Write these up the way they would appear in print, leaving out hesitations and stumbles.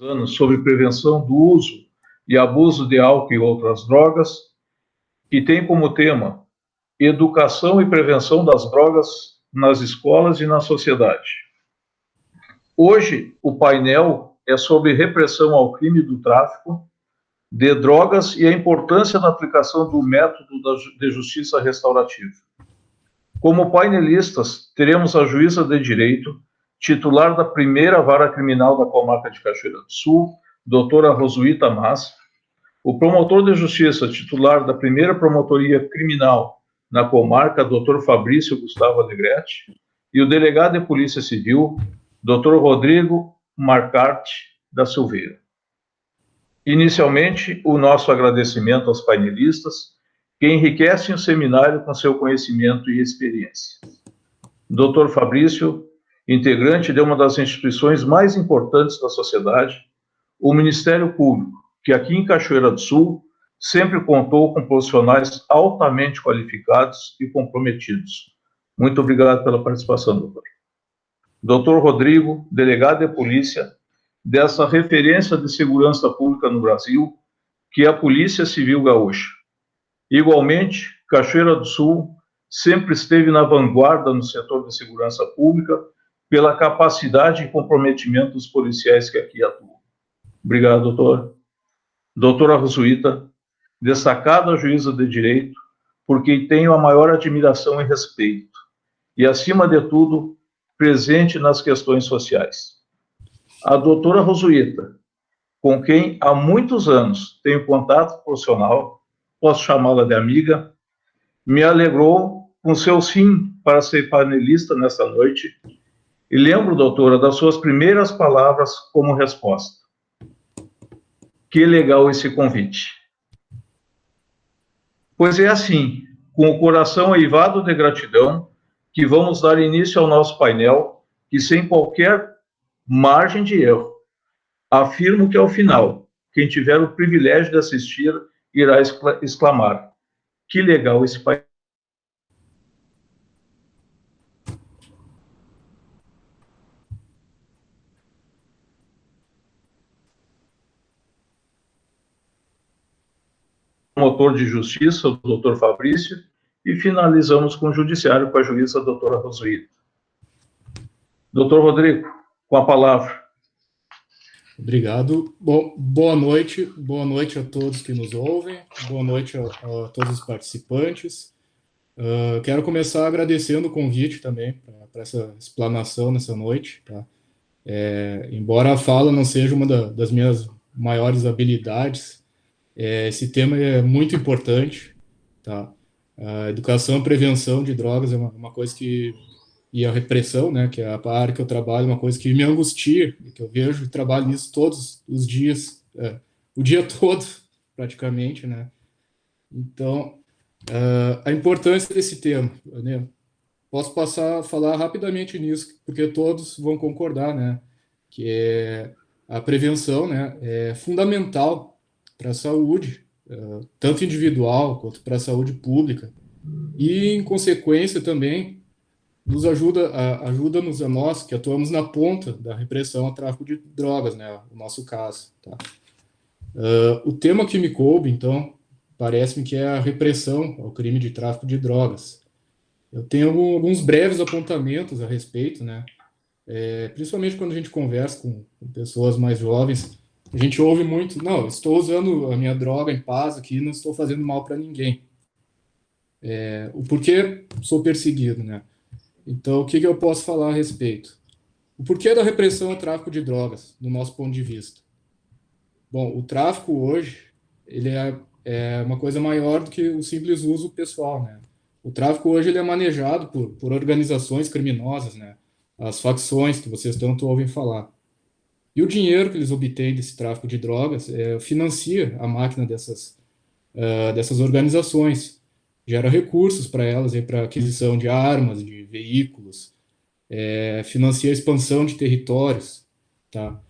anos sobre prevenção do uso e abuso de álcool e outras drogas, que tem como tema Educação e Prevenção das Drogas nas Escolas e na Sociedade. Hoje, o painel é sobre repressão ao crime do tráfico de drogas e a importância da aplicação do método de justiça restaurativa. Como painelistas, teremos a juíza de direito, titular da primeira vara criminal da comarca de Cachoeira do Sul, doutora Rosuíta Mas, o promotor de justiça, titular da primeira promotoria criminal na comarca, doutor Fabrício Gustavo Alegretti, e o delegado de Polícia Civil, doutor Rodrigo Marcarte da Silveira. Inicialmente, o nosso agradecimento aos painelistas, que enriquecem o seminário com seu conhecimento e experiência. Dr. Fabrício, integrante de uma das instituições mais importantes da sociedade, o Ministério Público, que aqui em Cachoeira do Sul sempre contou com profissionais altamente qualificados e comprometidos. Muito obrigado pela participação, doutor. Dr. Rodrigo, delegado de polícia dessa referência de segurança pública no Brasil, que é a Polícia Civil Gaúcha. Igualmente, Cachoeira do Sul sempre esteve na vanguarda no setor de segurança pública pela capacidade e comprometimento dos policiais que aqui atuam. Obrigado, doutor. Doutora Rosuíta, destacada juíza de direito, por quem tenho a maior admiração e respeito, e, acima de tudo, presente nas questões sociais. A doutora Rosuíta, com quem há muitos anos tenho contato profissional, posso chamá-la de amiga, me alegrou com seu sim para ser panelista nesta noite, e lembro, doutora, das suas primeiras palavras como resposta. Que legal esse convite. Pois é assim, com o coração eivado de gratidão, que vamos dar início ao nosso painel, que sem qualquer margem de erro, afirmo que ao final, quem tiver o privilégio de assistir irá exclamar: que legal esse painel. Promotor de Justiça, o doutor Fabrício, e finalizamos com o Judiciário, com a juíza a doutora Rosuíta. Doutor Rodrigo, com a palavra. Obrigado. Bom, boa noite a todos que nos ouvem, boa noite a todos os participantes. Quero começar agradecendo o convite também para essa explanação nessa noite. Tá? Embora a fala não seja uma das minhas maiores habilidades, esse tema é muito importante. Tá? A educação e prevenção de drogas é uma coisa que... E a repressão, né, que é a área que eu trabalho, uma coisa que me angustia, que eu vejo e trabalho nisso todos os dias, o dia todo, praticamente, né. Então, a importância desse tema, né, posso passar a falar rapidamente nisso, porque todos vão concordar, né, que a prevenção, né, é fundamental para a saúde, tanto individual quanto para a saúde pública, e, em consequência, também ajuda-nos a nós, que atuamos na ponta da repressão ao tráfico de drogas, né, o nosso caso. Tá? O tema que me coube, então, parece-me que é a repressão ao crime de tráfico de drogas. Eu tenho alguns breves apontamentos a respeito, né, principalmente quando a gente conversa com pessoas mais jovens, a gente ouve muito: não, estou usando a minha droga em paz aqui, não estou fazendo mal para ninguém. O porquê sou perseguido, né? Então, o que eu posso falar a respeito? O porquê da repressão ao tráfico de drogas, do nosso ponto de vista? Bom, o tráfico hoje, ele é uma coisa maior do que o simples uso pessoal, né? O tráfico hoje ele é manejado por organizações criminosas, né? As facções que vocês tanto ouvem falar. E o dinheiro que eles obtêm desse tráfico de drogas financia a máquina dessas organizações, gera recursos para elas, para aquisição de armas, de veículos, financia a expansão de territórios, tá?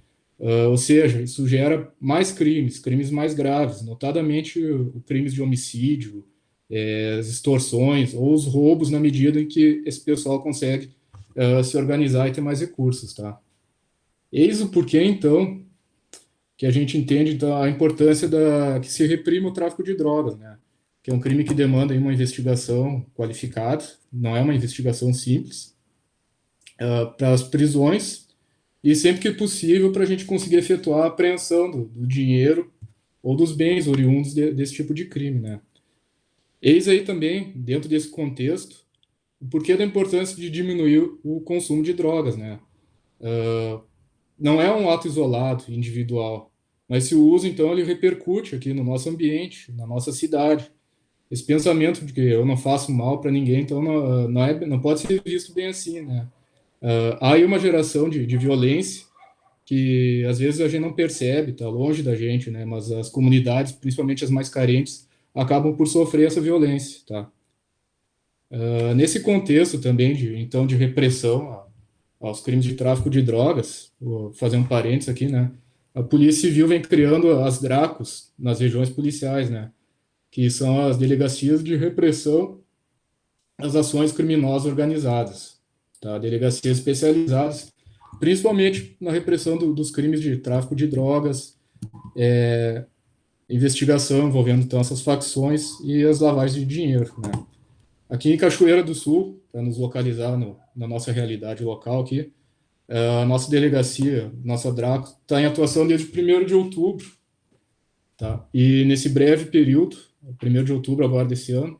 Ou seja, isso gera mais crimes mais graves, notadamente crimes de homicídio, as extorsões ou os roubos, na medida em que esse pessoal consegue se organizar e ter mais recursos, tá? Eis o porquê, então, que a gente entende a importância que se reprima o tráfico de drogas, né? Que é um crime que demanda aí uma investigação qualificada, não é uma investigação simples, para as prisões, e sempre que possível para a gente conseguir efetuar a apreensão do dinheiro ou dos bens oriundos desse tipo de crime, né? Eis aí também, dentro desse contexto, o porquê da importância de diminuir o consumo de drogas, né? Não é um ato isolado, individual, mas se o uso, então, ele repercute aqui no nosso ambiente, na nossa cidade. Esse pensamento de que eu não faço mal para ninguém, então não pode ser visto bem assim, né? Há aí uma geração de violência que às vezes a gente não percebe, está longe da gente, né? Mas as comunidades, principalmente as mais carentes, acabam por sofrer essa violência, tá? Nesse contexto também de repressão aos crimes de tráfico de drogas, vou fazer um parênteses aqui, né? A Polícia Civil vem criando as DRACOS nas regiões policiais, né? Que são as delegacias de repressão às ações criminosas organizadas, tá? Delegacias especializadas, principalmente na repressão dos crimes de tráfico de drogas, investigação envolvendo então essas facções e as lavagens de dinheiro, né? Aqui em Cachoeira do Sul, para nos localizar na nossa realidade local aqui, a nossa delegacia, nossa DRACO, está em atuação desde 1º de outubro, tá? E nesse breve período, 1º de outubro agora desse ano,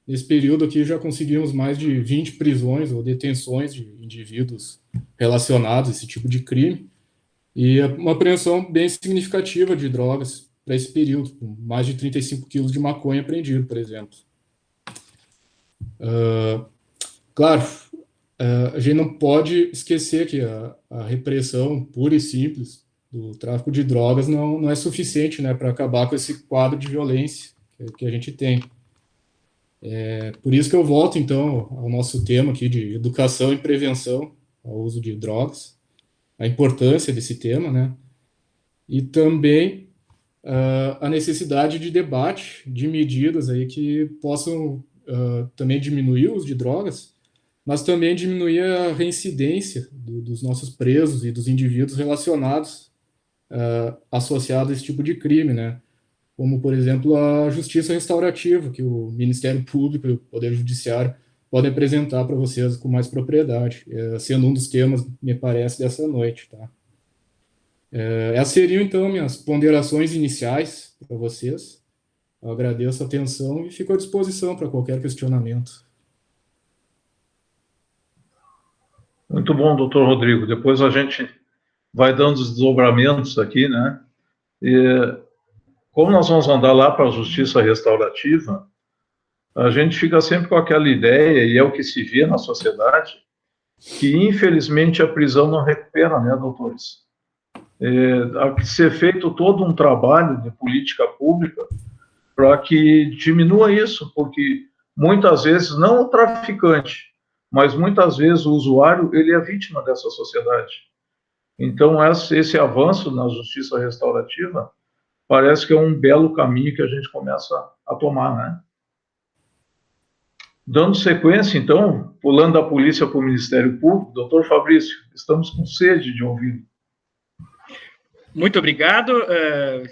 nesse período aqui já conseguimos mais de 20 prisões ou detenções de indivíduos relacionados a esse tipo de crime e uma apreensão bem significativa de drogas para esse período, com mais de 35 quilos de maconha apreendido, por exemplo. Claro, a gente não pode esquecer que a repressão pura e simples do tráfico de drogas não é suficiente, né, para acabar com esse quadro de violência que a gente tem. Por isso que eu volto, então, ao nosso tema aqui de educação e prevenção ao uso de drogas, a importância desse tema, né, e também a necessidade de debate de medidas aí que possam também diminuir o uso de drogas, mas também diminuir a reincidência dos nossos presos e dos indivíduos relacionados, associados a esse tipo de crime, né? Como, por exemplo, a justiça restaurativa, que o Ministério Público e o Poder Judiciário podem apresentar para vocês com mais propriedade, sendo um dos temas, me parece, dessa noite, tá? Essas seriam, então, minhas ponderações iniciais para vocês. Eu agradeço a atenção e fico à disposição para qualquer questionamento. Muito bom, doutor Rodrigo. Depois a gente vai dando os desdobramentos aqui, né? E como nós vamos andar lá para a justiça restaurativa, a gente fica sempre com aquela ideia, e é o que se vê na sociedade, que infelizmente a prisão não recupera, né, doutores? Há que ser feito todo um trabalho de política pública para que diminua isso, porque muitas vezes, não o traficante, mas muitas vezes o usuário, ele é vítima dessa sociedade. Então, esse avanço na justiça restaurativa parece que é um belo caminho que a gente começa a tomar, né? Dando sequência, então, pulando da polícia para o Ministério Público, doutor Fabrício, estamos com sede de ouvi-lo. Muito obrigado.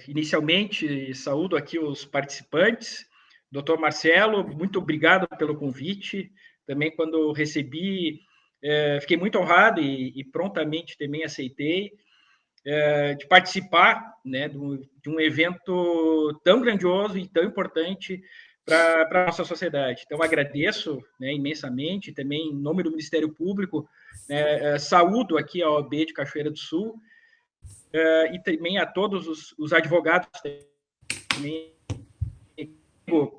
Inicialmente, saúdo aqui os participantes. Doutor Marcelo, muito obrigado pelo convite. Também, quando recebi, fiquei muito honrado e prontamente também aceitei de participar, né, de um evento tão grandioso e tão importante para a nossa sociedade. Então, agradeço, né, imensamente, também em nome do Ministério Público, né, saúdo aqui a OAB de Cachoeira do Sul, e também a todos os advogados.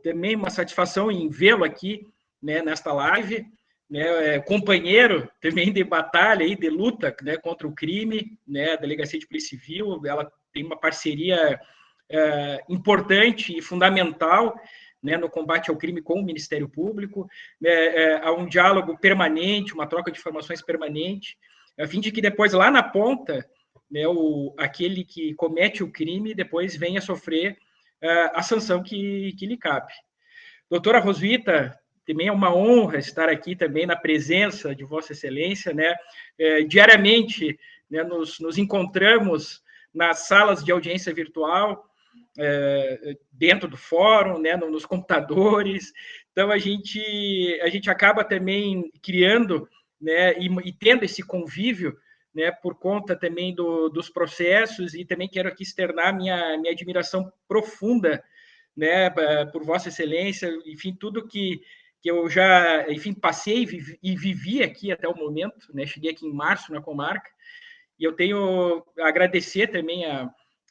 Também uma satisfação em vê-lo aqui, né, nesta live, né, companheiro também de batalha, aí, de luta, né, contra o crime, né, a Delegacia de Polícia Civil, ela tem uma parceria importante e fundamental, né, no combate ao crime com o Ministério Público, há um diálogo permanente, uma troca de informações permanente, a fim de que depois, lá na ponta, né, aquele que comete o crime depois venha sofrer a sanção que lhe cabe. Doutora Rosvita, também é uma honra estar aqui também na presença de Vossa Excelência, né? Diariamente, né, nos encontramos nas salas de audiência virtual, dentro do fórum, né, nos computadores. Então, a gente acaba também criando, né, e tendo esse convívio, né, por conta também dos processos, e também quero aqui externar minha admiração profunda, né, por Vossa Excelência, enfim, tudo que eu já, enfim, passei e vivi aqui até o momento, né, cheguei aqui em março na comarca, e eu tenho a agradecer também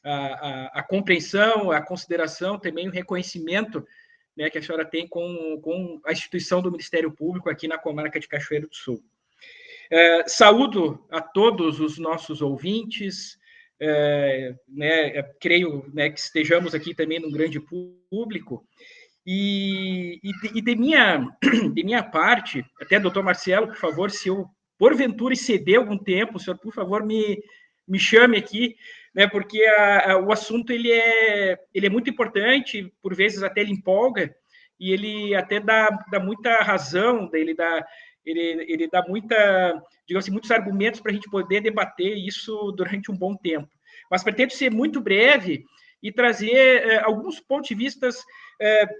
a compreensão, a consideração, também o reconhecimento, né, que a senhora tem com a instituição do Ministério Público aqui na comarca de Cachoeiro do Sul. Saúdo a todos os nossos ouvintes, né, creio, né, que estejamos aqui também num grande público, e de minha parte, até, doutor Marcelo, por favor, se eu, porventura, exceder algum tempo, o senhor, por favor, me chame aqui, né, porque o assunto ele é muito importante, por vezes até ele empolga, e ele até dá muita razão, ele dá muita, digamos assim, muitos argumentos para a gente poder debater isso durante um bom tempo. Mas pretendo ser muito breve e trazer alguns pontos de vista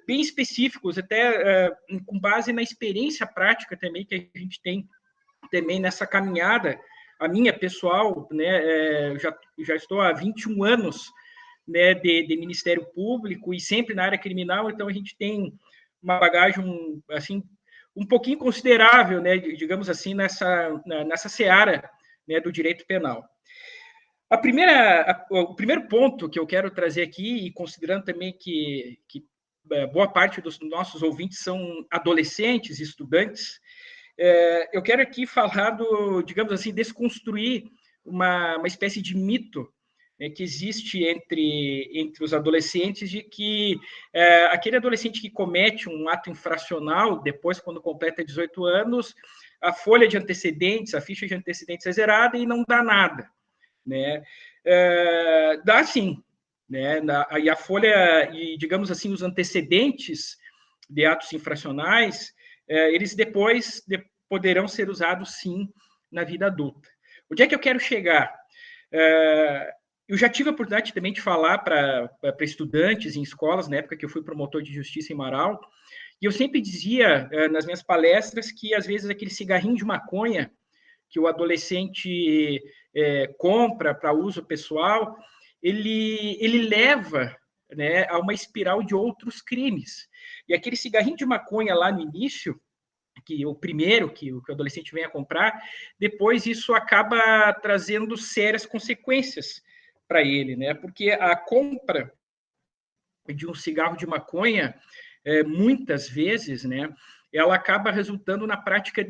bem específicos, até com base na experiência prática também que a gente tem também nessa caminhada, a minha pessoal, né, já estou há 21 anos, né, de Ministério Público e sempre na área criminal, então a gente tem uma bagagem, assim, um pouquinho considerável, né, digamos assim, nessa seara, né, do direito penal. O primeiro ponto que eu quero trazer aqui, e considerando também que boa parte dos nossos ouvintes são adolescentes, estudantes, eu quero aqui falar digamos assim, desconstruir uma espécie de mito, né, que existe entre os adolescentes, de que aquele adolescente que comete um ato infracional, depois, quando completa 18 anos, a folha de antecedentes, a ficha de antecedentes é zerada e não dá nada, né? Dá sim, né? E a folha, e digamos assim, os antecedentes de atos infracionais, eles depois poderão ser usados sim na vida adulta. Onde é que eu quero chegar? Eu já tive a oportunidade também de falar para estudantes em escolas, na época que eu fui promotor de justiça em Marau, e eu sempre dizia nas minhas palestras que, às vezes, aquele cigarrinho de maconha que o adolescente compra para uso pessoal, ele leva, né, a uma espiral de outros crimes. E aquele cigarrinho de maconha lá no início, que o primeiro que o adolescente vem a comprar, depois isso acaba trazendo sérias consequências para ele, né? Porque a compra de um cigarro de maconha, muitas vezes, né, ela acaba resultando na prática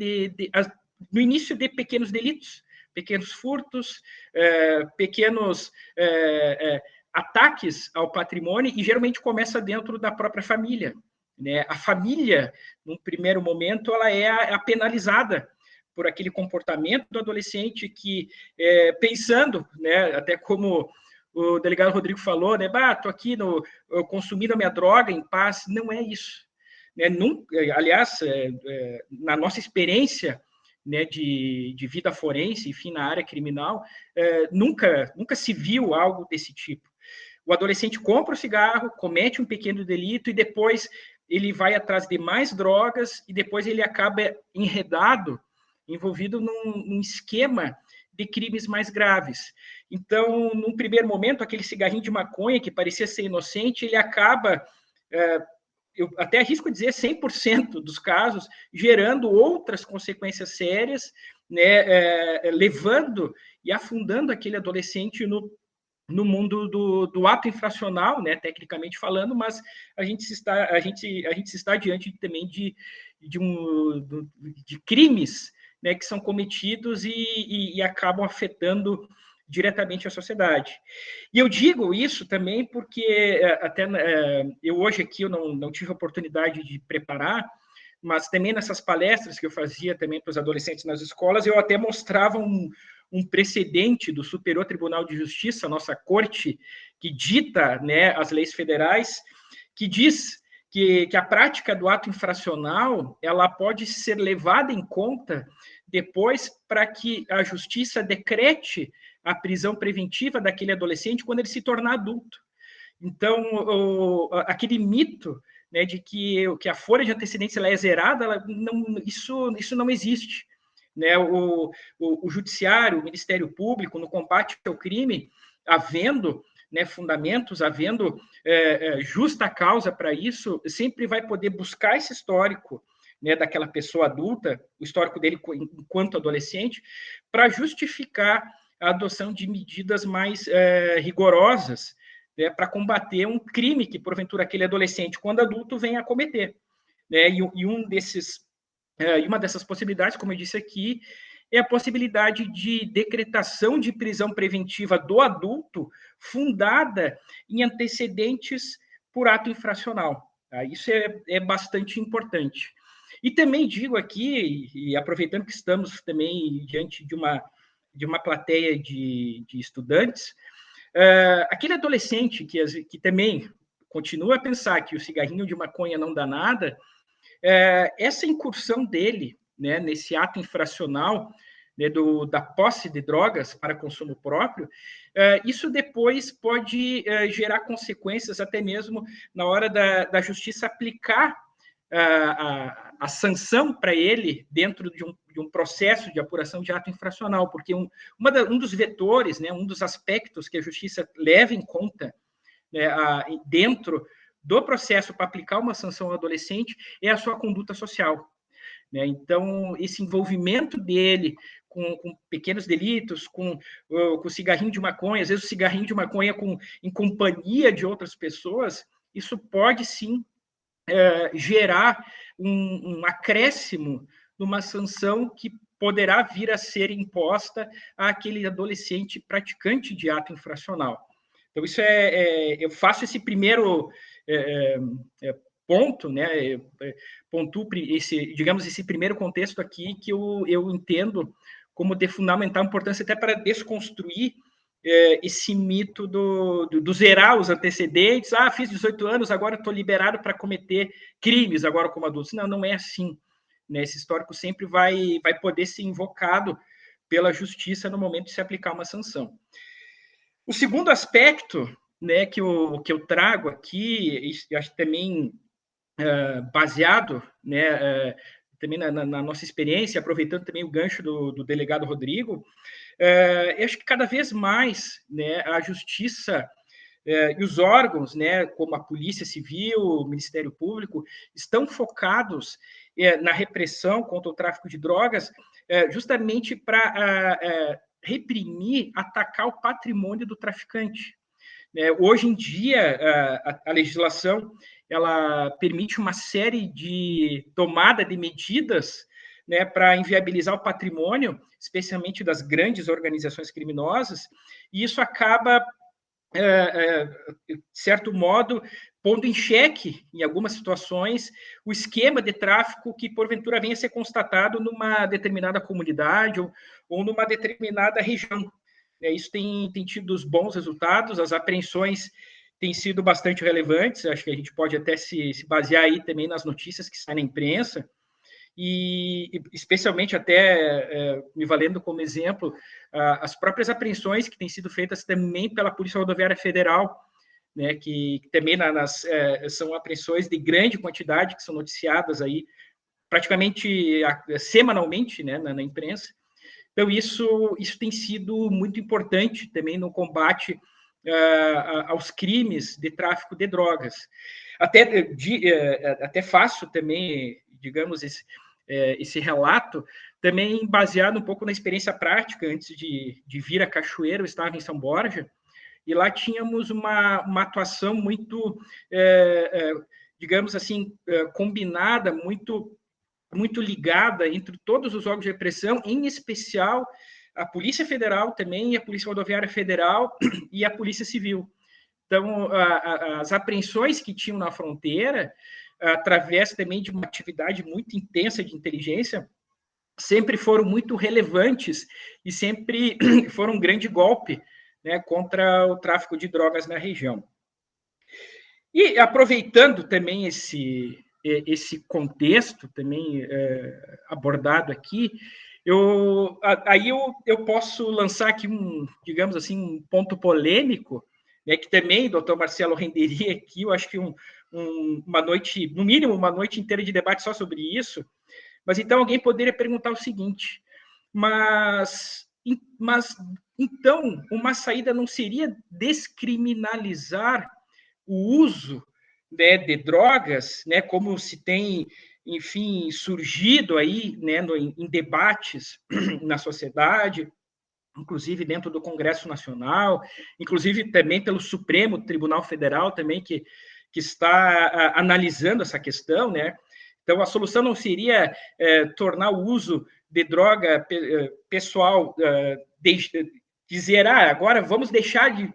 no início de pequenos delitos, pequenos furtos, pequenos ataques ao patrimônio, e geralmente começa dentro da própria família, né? A família, num primeiro momento, ela é a penalizada por aquele comportamento do adolescente que, pensando, né, até como o delegado Rodrigo falou, né, tô aqui consumindo a minha droga em paz. Não é isso, né? Nunca, aliás, na nossa experiência, né, de vida forense, enfim, na área criminal, nunca se viu algo desse tipo. O adolescente compra o cigarro, comete um pequeno delito e depois ele vai atrás de mais drogas e depois ele acaba envolvido num esquema de crimes mais graves. Então, num primeiro momento, aquele cigarrinho de maconha que parecia ser inocente, ele acaba, eu até arrisco dizer 100% dos casos, gerando outras consequências sérias, né, levando e afundando aquele adolescente no mundo do ato infracional, né, tecnicamente falando, mas a gente está diante também de crimes, né, que são cometidos e acabam afetando diretamente a sociedade. E eu digo isso também porque até eu hoje aqui eu não tive a oportunidade de preparar, mas também nessas palestras que eu fazia também para os adolescentes nas escolas, eu até mostrava um precedente do Superior Tribunal de Justiça, nossa corte, que dita, né, as leis federais, que diz que a prática do ato infracional ela pode ser levada em conta depois para que a justiça decrete a prisão preventiva daquele adolescente quando ele se tornar adulto. Então, aquele mito, né, de que a folha de antecedentes ela é zerada, isso não existe. Né? O judiciário, o Ministério Público, no combate ao crime, havendo, né, fundamentos, havendo justa causa para isso, sempre vai poder buscar esse histórico, né, daquela pessoa adulta, o histórico dele enquanto adolescente, para justificar a adoção de medidas mais rigorosas, né, para combater um crime que, porventura, aquele adolescente, quando adulto, vem a cometer. Né? E uma dessas possibilidades, como eu disse aqui, é a possibilidade de decretação de prisão preventiva do adulto fundada em antecedentes por ato infracional. Tá? Isso é bastante importante. E também digo aqui, e aproveitando que estamos também diante de uma plateia de estudantes, aquele adolescente que também continua a pensar que o cigarrinho de maconha não dá nada, essa incursão dele, né, nesse ato infracional, né, da posse de drogas para consumo próprio, isso depois pode gerar consequências até mesmo na hora da justiça aplicar a sanção para ele dentro de um processo de apuração de ato infracional, porque um dos vetores, né, um dos aspectos que a justiça leva em conta, né, dentro do processo para aplicar uma sanção ao adolescente é a sua conduta social. Né? Então, esse envolvimento dele com pequenos delitos, com cigarrinho de maconha, às vezes o cigarrinho de maconha em companhia de outras pessoas, isso pode sim gerar um acréscimo numa sanção que poderá vir a ser imposta àquele adolescente praticante de ato infracional. Então, isso eu faço esse primeiro ponto, né? Pontuo esse primeiro contexto aqui que eu entendo como de fundamental importância até para desconstruir esse mito do zerar os antecedentes. Fiz 18 anos, agora estou liberado para cometer crimes agora como adulto. Não é assim. Né? Esse histórico sempre vai poder ser invocado pela justiça no momento de se aplicar uma sanção. O segundo aspecto, né, que eu trago aqui, acho também baseado, né, também na nossa experiência, aproveitando também o gancho do delegado Rodrigo, eu acho que cada vez mais, né, a justiça e os órgãos, né, como a Polícia Civil, o Ministério Público, estão focados na repressão contra o tráfico de drogas, justamente para reprimir, atacar o patrimônio do traficante. Hoje em dia, a legislação ela permite uma série de tomada de medidas, né, para inviabilizar o patrimônio, especialmente das grandes organizações criminosas, e isso acaba, de certo modo, pondo em xeque, em algumas situações, o esquema de tráfico que, porventura, venha a ser constatado numa determinada comunidade ou numa determinada região. Isso tem tido os bons resultados, as apreensões têm sido bastante relevantes, acho que a gente pode até se basear aí também nas notícias que saem na imprensa, e especialmente até, me valendo como exemplo, as próprias apreensões que têm sido feitas também pela Polícia Rodoviária Federal, né, que também são apreensões de grande quantidade que são noticiadas aí praticamente semanalmente, né, na imprensa. Então, isso tem sido muito importante também no combate aos crimes de tráfico de drogas. Até faço também, digamos, esse relato, também baseado um pouco na experiência prática. Antes de vir a Cachoeira, eu estava em São Borja, e lá tínhamos uma atuação muito, digamos assim, combinada, muito ligada entre todos os órgãos de repressão, em especial a Polícia Federal também, a Polícia Rodoviária Federal e a Polícia Civil. Então, as apreensões que tinham na fronteira, através também de uma atividade muito intensa de inteligência, sempre foram muito relevantes e sempre foram um grande golpe, né, contra o tráfico de drogas na região. E aproveitando também esse contexto também abordado aqui, Eu posso lançar aqui digamos assim, um ponto polêmico, né, que também, doutor Marcelo, renderia aqui, eu acho que uma noite, no mínimo, uma noite inteira de debate só sobre isso. Mas então alguém poderia perguntar o seguinte: mas então uma saída não seria descriminalizar o uso, né, de drogas, né, como se tem, enfim, surgido aí, né, em debates na sociedade, inclusive dentro do Congresso Nacional, inclusive também pelo Supremo Tribunal Federal também, que está analisando essa questão, né? Então, a solução não seria tornar o uso de droga pessoal, dizer, agora vamos deixar de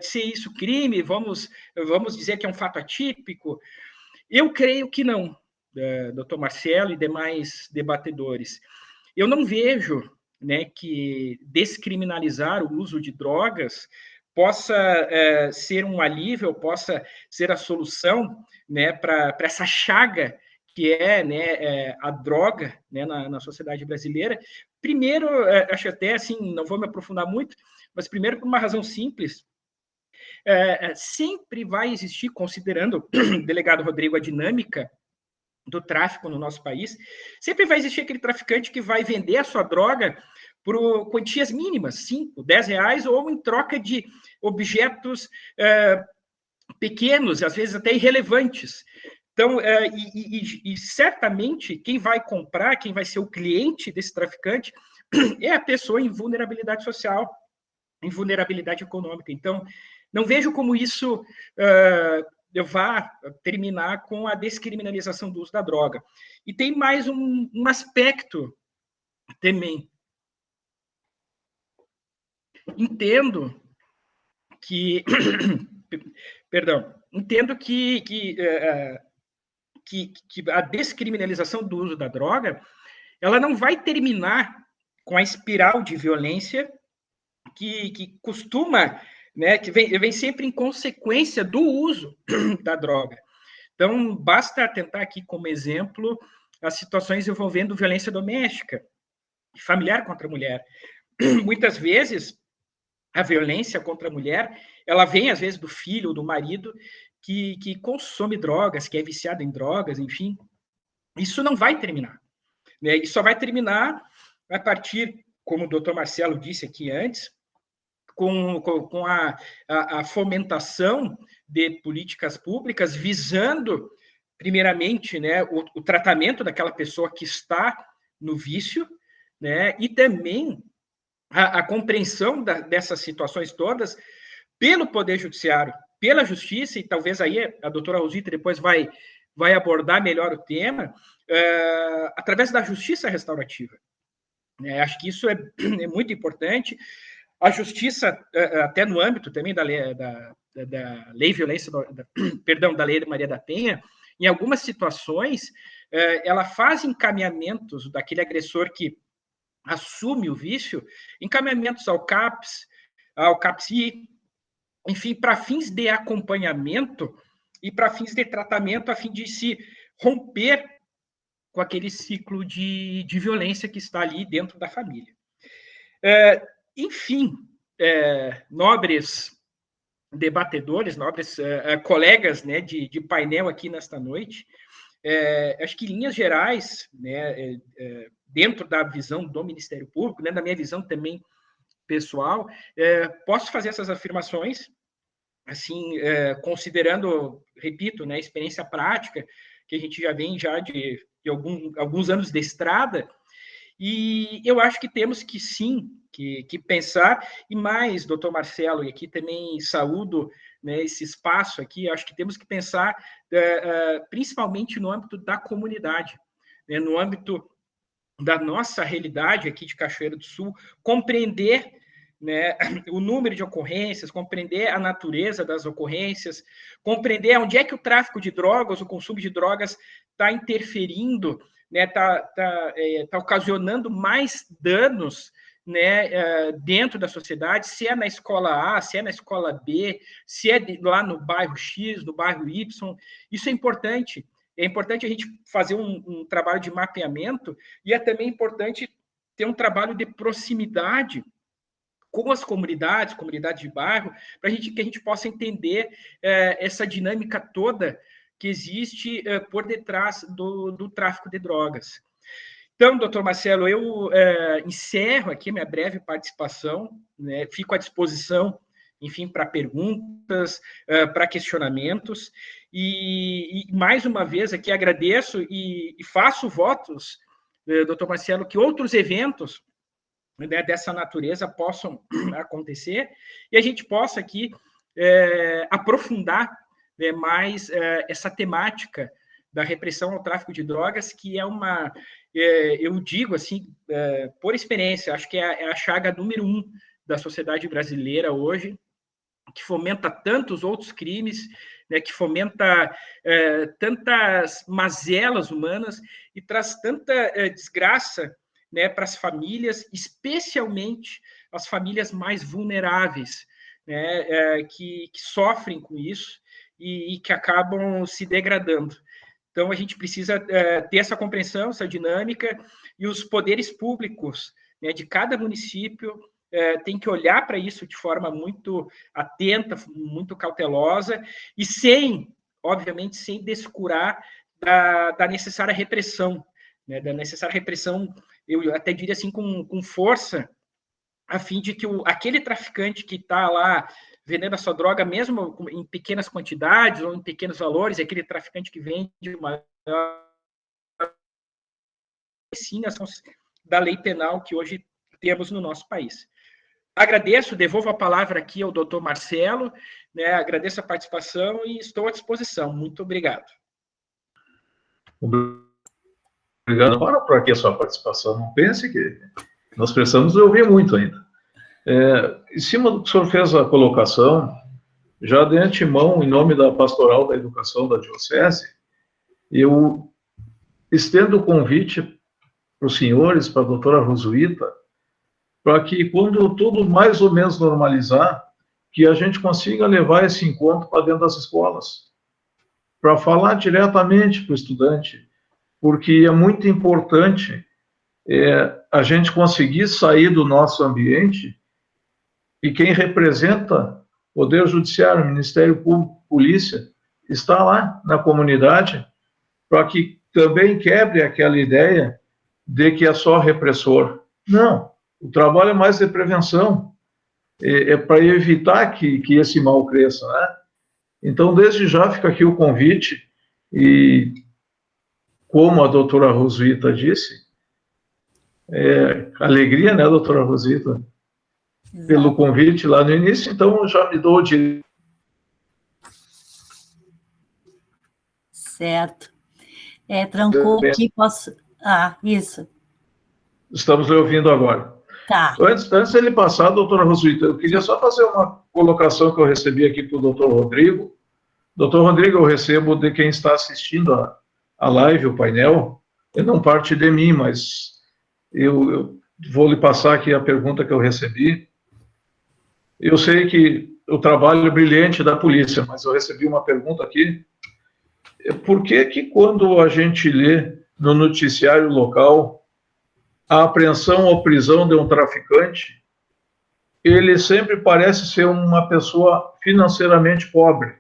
ser isso crime, vamos dizer que é um fato atípico. Eu creio que não, doutor Marcelo e demais debatedores. Eu não vejo, né, que descriminalizar o uso de drogas possa ser um alívio, possa ser a solução, né, para essa chaga que é, né, a droga, né, na sociedade brasileira. Primeiro, acho até assim, não vou me aprofundar muito, mas primeiro por uma razão simples, sempre vai existir, considerando o delegado Rodrigo, a dinâmica do tráfico no nosso país, sempre vai existir aquele traficante que vai vender a sua droga por quantias mínimas, 5, 10 reais, ou em troca de objetos pequenos, às vezes até irrelevantes. Então, e certamente quem vai comprar, quem vai ser o cliente desse traficante, é a pessoa em vulnerabilidade social, em vulnerabilidade econômica. Então, não vejo como isso eu vá terminar com a descriminalização do uso da droga. E tem mais um aspecto também. Entendo que a descriminalização do uso da droga, ela não vai terminar com a espiral de violência que costuma, né, que vem sempre em consequência do uso da droga. Então, basta atentar aqui como exemplo as situações envolvendo violência doméstica, familiar contra a mulher. Muitas vezes, a violência contra a mulher, ela vem, às vezes, do filho ou do marido que consome drogas, que é viciado em drogas, enfim. Isso não vai terminar, né? Isso só vai terminar a partir, como o doutor Marcelo disse aqui antes, com a fomentação de políticas públicas visando, primeiramente, né, o tratamento daquela pessoa que está no vício, né, e também a compreensão dessas situações todas pelo Poder Judiciário, pela Justiça, e talvez aí a doutora Rosita depois vai abordar melhor o tema, através da Justiça Restaurativa. Acho que isso é muito importante. A Justiça, até no âmbito também da lei violência, da lei de Maria da Penha, em algumas situações, ela faz encaminhamentos daquele agressor que assume o vício, encaminhamentos ao CAPS, ao CAPSI, enfim, para fins de acompanhamento e para fins de tratamento, a fim de se romper com aquele ciclo de violência que está ali dentro da família. Enfim, nobres debatedores, nobres colegas, né, de painel aqui nesta noite, acho que em linhas gerais, né, dentro da visão do Ministério Público, né, da minha visão também pessoal, posso fazer essas afirmações, assim, considerando, repito, né, a experiência prática, que a gente já vem já de alguns anos de estrada, e eu acho que temos que, sim, que pensar, e mais, doutor Marcelo, e aqui também saúdo, né, esse espaço aqui, acho que temos que pensar principalmente no âmbito da comunidade, né, no âmbito da nossa realidade aqui de Cachoeira do Sul, compreender, né, o número de ocorrências, compreender a natureza das ocorrências, compreender onde é que o tráfico de drogas, o consumo de drogas está interferindo, né, tá ocasionando mais danos, né, dentro da sociedade, se é na escola A, se é na escola B, se é lá no bairro X, no bairro Y. Isso é importante. É importante a gente fazer um trabalho de mapeamento, e é também importante ter um trabalho de proximidade com as comunidades de bairro, para que a gente possa entender essa dinâmica toda que existe por detrás do tráfico de drogas. Então, doutor Marcelo, eu encerro aqui minha breve participação, né? Fico à disposição, enfim, para perguntas, para questionamentos, e mais uma vez aqui agradeço e faço votos, doutor Marcelo, que outros eventos, né, dessa natureza possam acontecer e a gente possa aqui aprofundar, né, mais essa temática da repressão ao tráfico de drogas, que é uma, eu digo assim, por experiência, acho que é a chaga número 1 da sociedade brasileira hoje, que fomenta tantos outros crimes, né, que fomenta tantas mazelas humanas e traz tanta desgraça, né, para as famílias, especialmente as famílias mais vulneráveis, né, que sofrem com isso e que acabam se degradando. Então, a gente precisa ter essa compreensão, essa dinâmica, e os poderes públicos, né, de cada município tem que olhar para isso de forma muito atenta, muito cautelosa, e obviamente, sem descurar da necessária repressão, né, da necessária repressão, eu até diria assim, com força, a fim de que aquele traficante que está lá vendendo a sua droga, mesmo em pequenas quantidades ou em pequenos valores, aquele traficante que vende maior, sim, da lei penal que hoje temos no nosso país. Agradeço, devolvo a palavra aqui ao doutor Marcelo, né, agradeço a participação e estou à disposição. Muito obrigado. Obrigado por aqui a sua participação. Não pense que nós precisamos ouvir muito ainda. Em cima do que o senhor fez a colocação, já de antemão, em nome da Pastoral da Educação da Diocese, eu estendo o convite para os senhores, para a doutora Rosuíta, para que, quando tudo mais ou menos normalizar, que a gente consiga levar esse encontro para dentro das escolas, para falar diretamente para o estudante, porque é muito importante a gente conseguir sair do nosso ambiente e quem representa Poder Judiciário, Ministério Público, Polícia, está lá na comunidade para que também quebre aquela ideia de que é só repressor. Não, o trabalho é mais de prevenção, é para evitar que esse mal cresça, né? Então, desde já fica aqui o convite e, como a doutora Rosuíta disse, alegria, né, doutora Rosuíta, pelo convite lá no início, então já me dou o direito. Certo. Trancou aqui, posso... isso. Estamos lhe ouvindo agora. Tá. Antes dele passar, doutora Rosuíta, eu queria só fazer uma colocação que eu recebi aqui para o doutor Rodrigo. Doutor Rodrigo, eu recebo de quem está assistindo a live, o painel, e não parte de mim, mas eu vou lhe passar aqui a pergunta que eu recebi. Eu sei que o trabalho é brilhante da polícia, mas eu recebi uma pergunta aqui. Por que quando a gente lê no noticiário local a apreensão ou prisão de um traficante, ele sempre parece ser uma pessoa financeiramente pobre?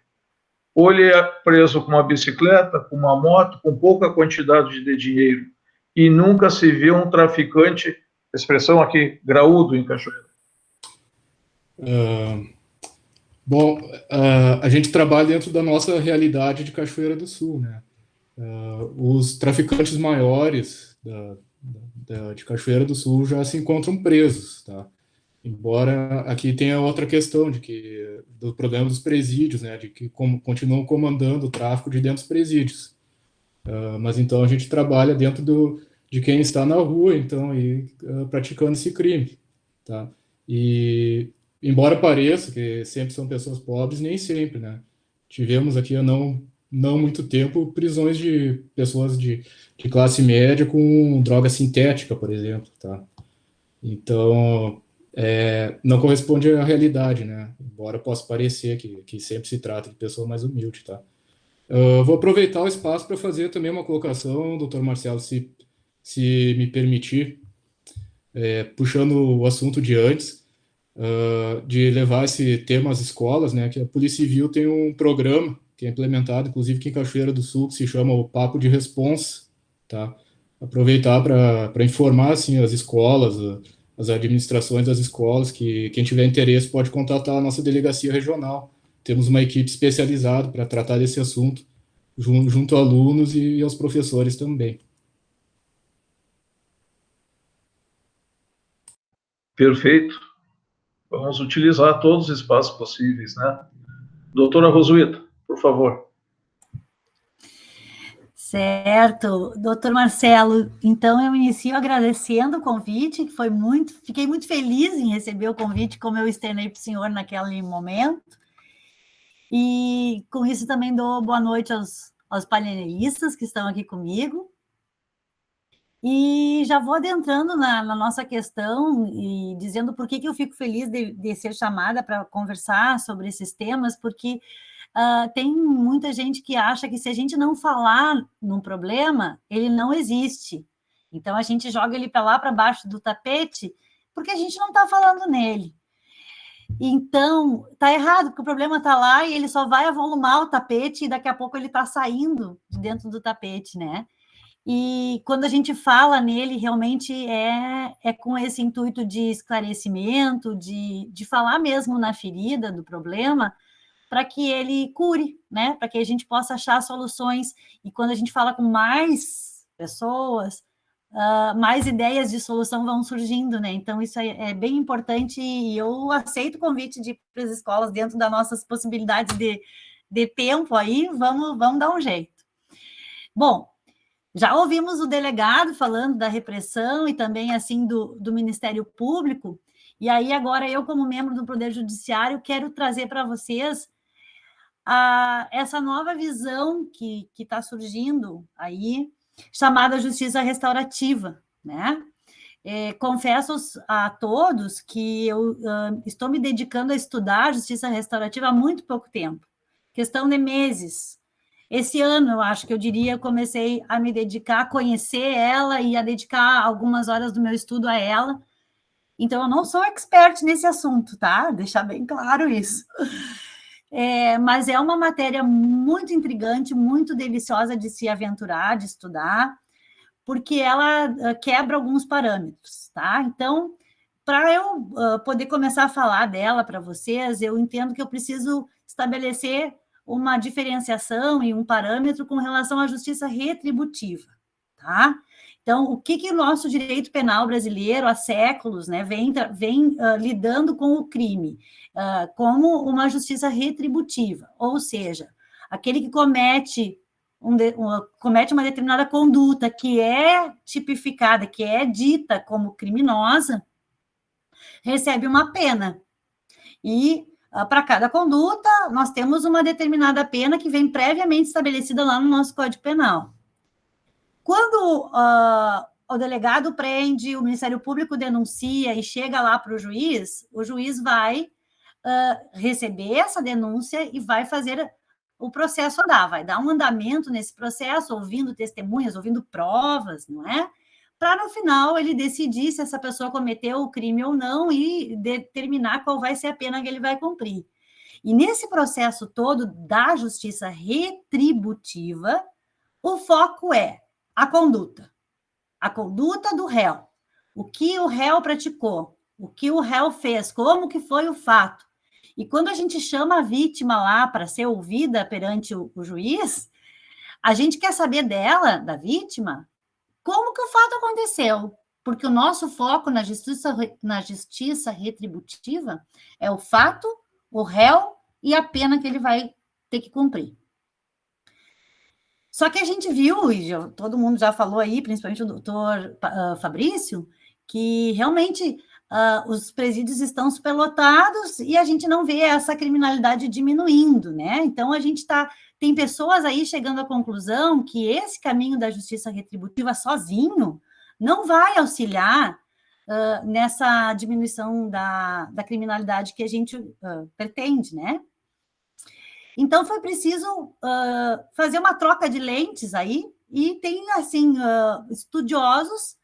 Ou ele é preso com uma bicicleta, com uma moto, com pouca quantidade de dinheiro, e nunca se vê um traficante, expressão aqui, graúdo em Cachoeira? Bom, a gente trabalha dentro da nossa realidade de Cachoeira do Sul, né? Os traficantes maiores de Cachoeira do Sul já se encontram presos, tá? Embora aqui tenha outra questão do problema dos presídios, né? De que continuam comandando o tráfico de dentro dos presídios. Mas então a gente trabalha dentro de quem está na rua, então, praticando esse crime, tá? E embora pareça que sempre são pessoas pobres, nem sempre, né? Tivemos aqui há não muito tempo prisões de pessoas de classe média com droga sintética, por exemplo, tá? Então, não corresponde à realidade, né? Embora possa parecer que sempre se trata de pessoa mais humilde, tá? Vou aproveitar o espaço para fazer também uma colocação, doutor Marcelo, se me permitir. puxando o assunto de antes, de levar esse tema às escolas, né? Que a Polícia Civil tem um programa que é implementado, inclusive aqui em Cachoeira do Sul, que se chama o Papo de Responsa, tá? Aproveitar para informar, assim, as escolas, as administrações das escolas, que quem tiver interesse pode contatar a nossa delegacia regional. Temos uma equipe especializada para tratar desse assunto, junto a alunos e aos professores também. Perfeito. Vamos utilizar todos os espaços possíveis, né? Doutora Rosuíta, por favor. Certo, doutor Marcelo, então eu inicio agradecendo o convite, que foi fiquei muito feliz em receber o convite, como eu externei para o senhor naquele momento, e com isso também dou boa noite aos painelistas que estão aqui comigo, e já vou adentrando na nossa questão e dizendo por que eu fico feliz de ser chamada para conversar sobre esses temas, porque tem muita gente que acha que se a gente não falar num problema, ele não existe. Então, a gente joga ele para lá, para baixo do tapete, porque a gente não está falando nele. Então, está errado, porque o problema está lá e ele só vai avolumar o tapete e daqui a pouco ele está saindo de dentro do tapete, né? E quando a gente fala nele, realmente é com esse intuito de esclarecimento, de falar mesmo na ferida do problema, para que ele cure, né? Para que a gente possa achar soluções. E quando a gente fala com mais pessoas, mais ideias de solução vão surgindo, né? Então, isso é bem importante e eu aceito o convite de ir para as escolas dentro das nossas possibilidades de tempo aí, vamos dar um jeito. Bom, já ouvimos o delegado falando da repressão e também, assim, do Ministério Público, e aí agora eu, como membro do Poder Judiciário, quero trazer para vocês essa nova visão que está surgindo aí, chamada justiça restaurativa, né? Confesso a todos que eu estou me dedicando a estudar a justiça restaurativa há muito pouco tempo, questão de meses. Esse ano, eu acho que eu diria, eu comecei a me dedicar a conhecer ela e a dedicar algumas horas do meu estudo a ela. Então, eu não sou expert nesse assunto, tá? Deixar bem claro isso. Mas é uma matéria muito intrigante, muito deliciosa de se aventurar, de estudar, porque ela quebra alguns parâmetros, tá? Então, para eu poder começar a falar dela para vocês, eu entendo que eu preciso estabelecer uma diferenciação e um parâmetro com relação à justiça retributiva, tá? Então, o que o nosso direito penal brasileiro, há séculos, né, vem lidando com o crime, como uma justiça retributiva, ou seja, aquele que comete uma determinada conduta que é tipificada, que é dita como criminosa, recebe uma pena. E para cada conduta, nós temos uma determinada pena que vem previamente estabelecida lá no nosso Código Penal. Quando o delegado prende, o Ministério Público denuncia e chega lá para o juiz vai receber essa denúncia e vai fazer o processo andar, vai dar um andamento nesse processo, ouvindo testemunhas, ouvindo provas, não é? Para, no final, ele decidir se essa pessoa cometeu o crime ou não e determinar qual vai ser a pena que ele vai cumprir. E nesse processo todo da justiça retributiva, o foco é a conduta do réu, o que o réu praticou, o que o réu fez, como que foi o fato. E quando a gente chama a vítima lá para ser ouvida perante o juiz, a gente quer saber dela, da vítima, como que o fato aconteceu, porque o nosso foco na justiça retributiva é o fato, o réu e a pena que ele vai ter que cumprir. Só que a gente viu, e todo mundo já falou aí, principalmente o doutor Fabrício, que realmente os presídios estão superlotados e a gente não vê essa criminalidade diminuindo, né? Então, tem pessoas aí chegando à conclusão que esse caminho da justiça retributiva sozinho não vai auxiliar nessa diminuição da criminalidade que a gente pretende, né? Então, foi preciso fazer uma troca de lentes aí, e tem, assim, estudiosos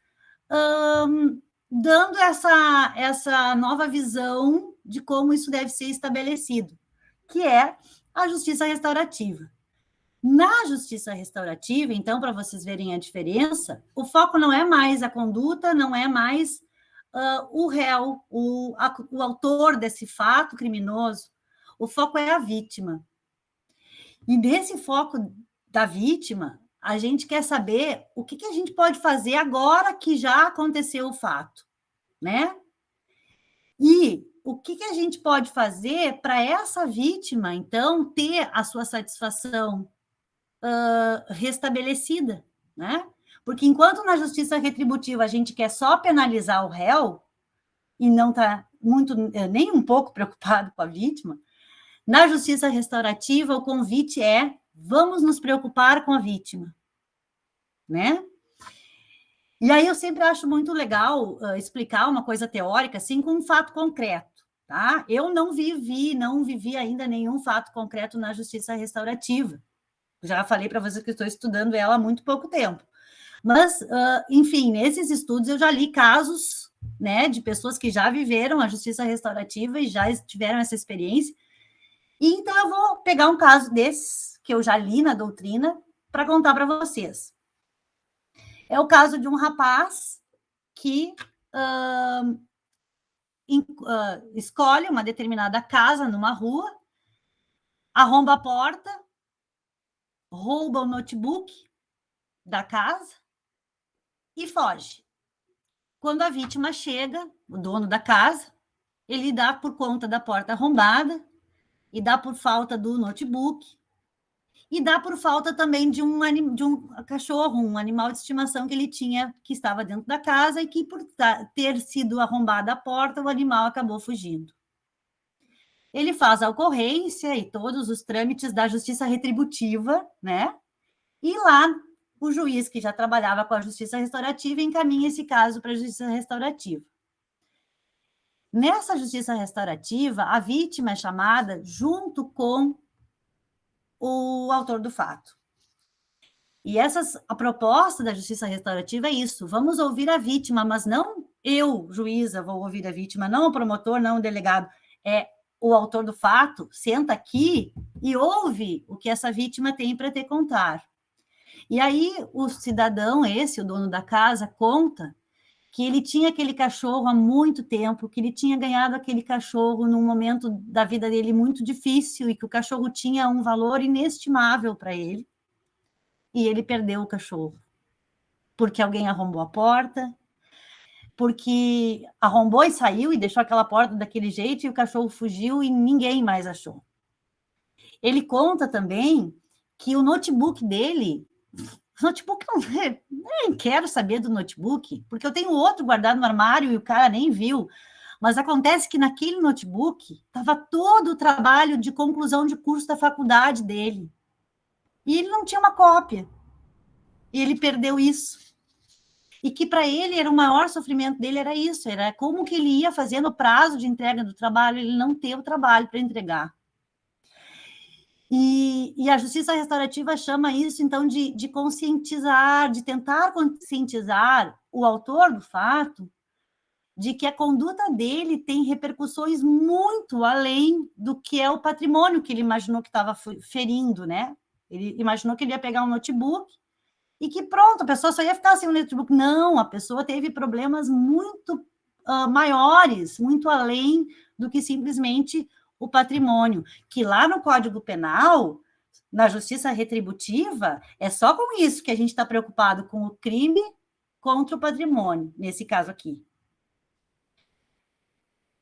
dando essa nova visão de como isso deve ser estabelecido, que é a justiça restaurativa. Na justiça restaurativa, então, para vocês verem a diferença, o foco não é mais a conduta, não é mais o réu, o autor desse fato criminoso, o foco é a vítima. E nesse foco da vítima, a gente quer saber o que a gente pode fazer agora que já aconteceu o fato, né? E o que a gente pode fazer para essa vítima, então, ter a sua satisfação restabelecida, né? Porque enquanto na justiça retributiva a gente quer só penalizar o réu e não está nem um pouco preocupado com a vítima, na justiça restaurativa o convite é: vamos nos preocupar com a vítima, né? E aí eu sempre acho muito legal explicar uma coisa teórica assim com um fato concreto, tá? Eu não vivi ainda nenhum fato concreto na justiça restaurativa. Já falei para vocês que estou estudando ela há muito pouco tempo. Mas, enfim, nesses estudos eu já li casos, né, de pessoas que já viveram a justiça restaurativa e já tiveram essa experiência. E então eu vou pegar um caso desses que eu já li na doutrina para contar para vocês. É o caso de um rapaz que escolhe uma determinada casa numa rua, arromba a porta, rouba o notebook da casa e foge. Quando a vítima chega, o dono da casa, ele dá por conta da porta arrombada e dá por falta do notebook e dá por falta também de um cachorro, um animal de estimação que ele tinha, que estava dentro da casa e que, por ter sido arrombada a porta, o animal acabou fugindo. Ele faz a ocorrência e todos os trâmites da justiça retributiva, né? E lá, o juiz que já trabalhava com a justiça restaurativa encaminha esse caso para a justiça restaurativa. Nessa justiça restaurativa, a vítima é chamada junto com o autor do fato. E a proposta da justiça restaurativa é isso: vamos ouvir a vítima, mas não eu, juíza, vou ouvir a vítima, não o promotor, não o delegado, é o autor do fato, senta aqui e ouve o que essa vítima tem para te contar. E aí o cidadão, o dono da casa, conta que ele tinha aquele cachorro há muito tempo, que ele tinha ganhado aquele cachorro num momento da vida dele muito difícil e que o cachorro tinha um valor inestimável para ele. E ele perdeu o cachorro, porque alguém arrombou a porta, porque arrombou e saiu e deixou aquela porta daquele jeito e o cachorro fugiu e ninguém mais achou. Ele conta também que o notebook dele... Notebook, nem quero saber do notebook, porque eu tenho outro guardado no armário e o cara nem viu. Mas acontece que naquele notebook estava todo o trabalho de conclusão de curso da faculdade dele. E ele não tinha uma cópia. E ele perdeu isso. E que para ele era o maior sofrimento dele, era isso, era como que ele ia fazer no prazo de entrega do trabalho, ele não ter o trabalho para entregar. E a justiça restaurativa chama isso, então, de conscientizar, de tentar conscientizar o autor do fato de que a conduta dele tem repercussões muito além do que é o patrimônio que ele imaginou que estava ferindo, né? Ele imaginou que ele ia pegar um notebook e que pronto, a pessoa só ia ficar sem o notebook. Não, a pessoa teve problemas muito maiores, muito além do que simplesmente o patrimônio, que lá no Código Penal, na justiça retributiva, é só com isso que a gente está preocupado, com o crime contra o patrimônio, nesse caso aqui.